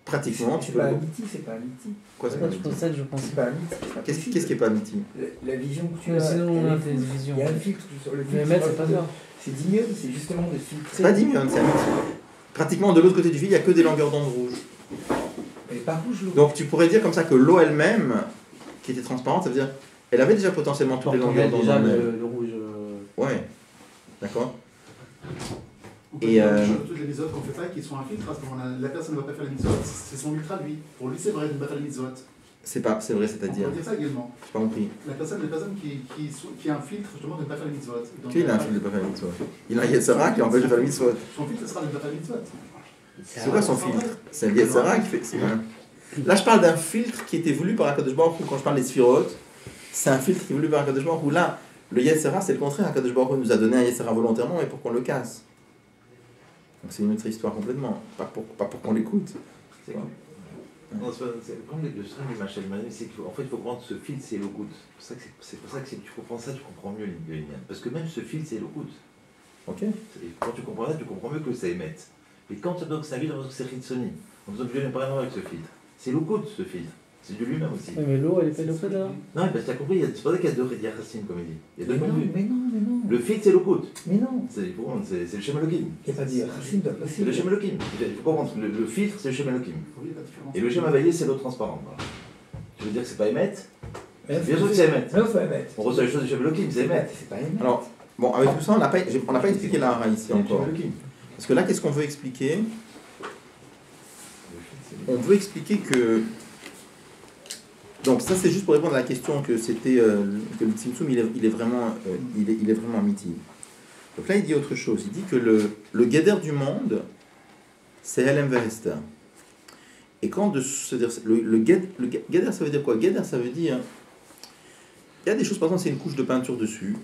Speaker 1: Pratiquement, tu peux...
Speaker 3: C'est pas amiti.
Speaker 1: Quoi, c'est pas amiti?
Speaker 2: C'est ça que je pensais.
Speaker 3: C'est pas amiti.
Speaker 1: Qu'est-ce qui est pas amiti?
Speaker 3: La vision que tu
Speaker 2: Mais
Speaker 3: as.
Speaker 2: sinon, on a des visions.
Speaker 3: Il y a un filtre sur le
Speaker 2: Mais
Speaker 3: filtre.
Speaker 2: maître, c'est pas ça.
Speaker 3: C'est diminué, c'est justement de filtrer.
Speaker 1: C'est pas diminué, c'est amiti. Pratiquement, de l'autre côté du fil, il n'y a que des longueurs d'onde rouges.
Speaker 3: pas rouge l'eau.
Speaker 1: Donc tu pourrais dire comme ça que l'eau elle-même, qui était transparente, ça veut dire elle avait déjà potentiellement toutes les longueurs d'onde
Speaker 7: déjà
Speaker 1: en elle.
Speaker 7: le rouge.
Speaker 1: Ouais, d'accord.
Speaker 5: On peut
Speaker 1: Et,
Speaker 5: dire toutes les mitzvot qu'on fait pas qui sont un filtre, parce que la personne ne va pas faire les mitzvot, c'est son ultra lui. Pour lui, c'est vrai de ne pas faire les mitzvot.
Speaker 1: C'est vrai,
Speaker 5: On
Speaker 1: c'est-à-dire.
Speaker 5: peut dire ça également.
Speaker 1: J'ai pas compris.
Speaker 5: Les personnes qui a un filtre justement de ne pas faire les mitzvot. Donc,
Speaker 1: Qui il a un filtre de pas faire les mitzvot? Il a un Yetzara qui empêche de faire les mitzvot.
Speaker 5: Son filtre sera de ne pas faire les mitzvot.
Speaker 1: C'est quoi son filtre? C'est le Yetzara qui fait. Là, je parle d'un filtre qui était voulu par Akadosh Baruch Hu. Quand je parle des Sphirot, c'est un filtre qui est voulu par Akadosh Baruch Hu. Là, le Yetzara, c'est le contraire. Akadosh Baruch Hu nous a donné un Yetzara volontairement et pour qu'on le casse. Donc c'est une autre histoire complètement. Pas pour qu'on l'écoute.
Speaker 4: C'est quoi? Non, c'est le problème de Shrem et Machel Mané, c'est qu'en fait, il faut comprendre ce fil, c'est l'eau-goutte. C'est pour ça que si tu comprends ça, tu comprends mieux l'Inyan. Parce que même ce fil, c'est l'eau-goutte.
Speaker 1: Ok.
Speaker 4: Quand tu comprends ça, tu comprends mieux que ça émette. Et quand tu as donc ça vide, c'est Ritsoni. Donc, je n'ai pas rien à voir avec ce filtre. C'est l'eau-goutte, ce filtre. C'est de lui-même aussi.
Speaker 2: Oui, mais l'eau, elle est pas l'eau là.
Speaker 4: Non, tu as compris, c'est pour ça qu'il y a deux racines, comme il dit. Il y a deux points de vue.
Speaker 3: Mais non.
Speaker 4: Le filtre, c'est l'eau-goutte.
Speaker 3: Mais non.
Speaker 4: C'est le Shem Elohim.
Speaker 3: Il n'y a pas de racine de
Speaker 4: C'est le Shem Elohim. Il faut comprendre, le filtre, c'est le Shem Elohim. Et le Shem Havayé, c'est l'eau transparente. Voilà. Tu veux dire que c'est pas émettre? Bien sûr que c'est émettre.
Speaker 3: Non, il faut émettre.
Speaker 4: On reçoit les choses du Shem Elohim, c'est émettre.
Speaker 3: C'est pas émettre.
Speaker 1: Alors, bon, avec tout ça, on n'a pas expliqué la hara ici encore. Parce que là, qu'est-ce qu'on veut expliquer? On veut expliquer que. Donc, ça, c'est juste pour répondre à la question que c'était. Que le Tzimtzum, il est vraiment amityvre. Donc là, il dit autre chose. Il dit que le Geder du monde, c'est Helem Vehester. Et quand c'est-à-dire, le Geder, ça veut dire quoi? Geder, ça veut dire. Il y a des choses, par exemple, c'est une couche de peinture dessus.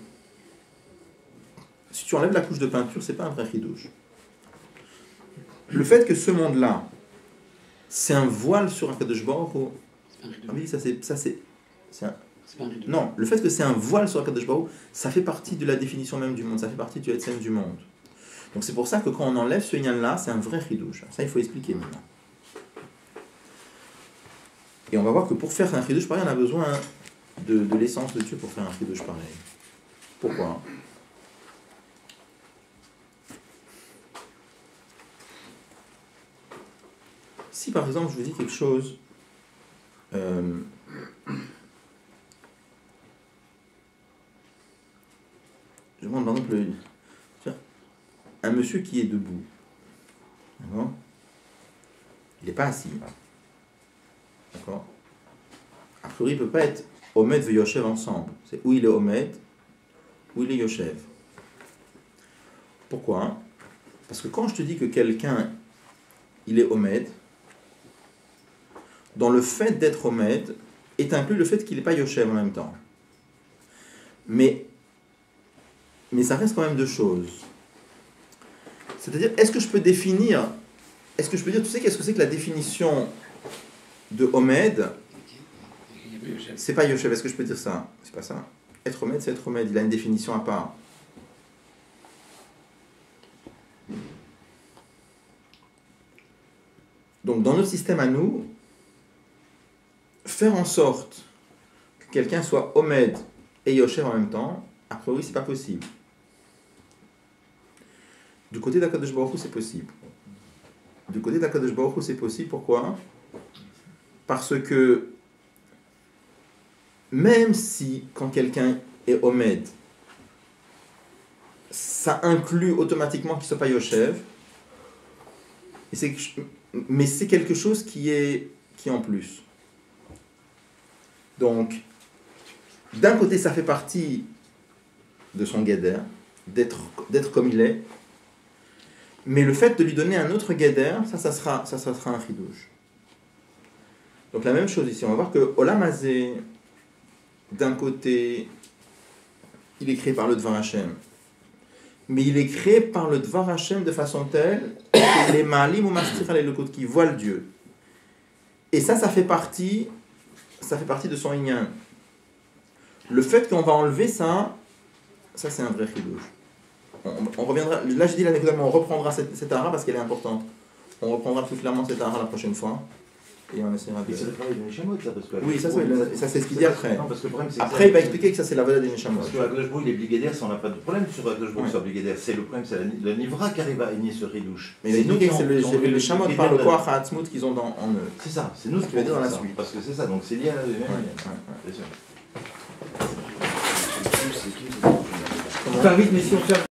Speaker 1: Si tu enlèves la couche de peinture, c'est pas un vrai chidouche. Le fait que ce monde-là, c'est un voile sur Akadosh Baruch Hu. Ah oui, ça c'est un... Non, le fait que c'est un voile sur Akadosh Baruch Hu, ça fait partie de la définition même du monde, ça fait partie du Etzem du monde. Donc c'est pour ça que quand on enlève ce yann-là, c'est un vrai chidouche. Ça, il faut expliquer maintenant. Et on va voir que pour faire un chidouche pareil, on a besoin de l'essence de Dieu pour faire un chidouche pareil. Pourquoi? Si par exemple je vous dis quelque chose, je demande par exemple un monsieur qui est debout, d'accord? Il n'est pas assis, d'accord? A priori, il ne peut pas être Omed et Yoshev ensemble. C'est où il est Omed, où il est Yoshev. Pourquoi? Parce que quand je te dis que quelqu'un, il est Omed, dans le fait d'être Omed, est inclus le fait qu'il n'est pas Yoshev en même temps. Mais ça reste quand même deux choses. C'est-à-dire, est-ce que je peux dire, tu sais qu'est-ce que c'est que la définition de Omed? C'est pas Yoshev, est-ce que je peux dire ça? C'est pas ça. Être Omed, c'est être Omed, il a une définition à part. Donc, dans notre système à nous, faire en sorte que quelqu'un soit Omed et Yoshev en même temps, a priori, c'est pas possible. Du côté d'Akadosh Baruch Hu, c'est possible. Du côté d'Akadosh Baruch Hu, c'est possible. Pourquoi? Parce que même si, quand quelqu'un est Omed, ça inclut automatiquement qu'il ne soit pas Yoshev, mais c'est quelque chose qui est en plus. Donc, d'un côté, ça fait partie de son Geder, d'être comme il est, mais le fait de lui donner un autre Geder, ça sera un chidouche. Donc la même chose ici, on va voir que Olam Hazé, d'un côté, il est créé par le Dvar Hashem, mais il est créé par le Dvar Hashem de façon telle que les Maalim ou Mastir les Lokot qui voient le Dieu. Et ça fait partie de son Inyan. Le fait qu'on va enlever ça c'est un vrai chidouche. On reviendra, là je dis l'anecdote, mais on reprendra cette hara parce qu'elle est importante. On reprendra plus clairement cette hara la prochaine fois. et on essaiera de...
Speaker 4: Et c'est le travail des Neshamot, ça, parce que...
Speaker 1: Oui, ça c'est ce qu'il dit après.
Speaker 4: Non, parce que le problème, c'est que
Speaker 1: Après, il va expliquer que ça c'est la valeur des Neshamot.
Speaker 4: Parce que Agloshbo, il est Bligéder, ça on n'a pas de problème sur Agloshbo qui soit Bligéder. C'est le problème, c'est le Nivra qui arrive à aligner ce ridouche.
Speaker 1: Mais il a expliqué que c'est le Neshamot par le Koach HaAtzmut qu'ils ont en eux.
Speaker 4: C'est ça, c'est nous ce qui veut dire dans la suite. Parce que c'est ça, donc c'est lié à la deuxième ligne. Bien sûr.
Speaker 3: Pas vite, mais si on ferme.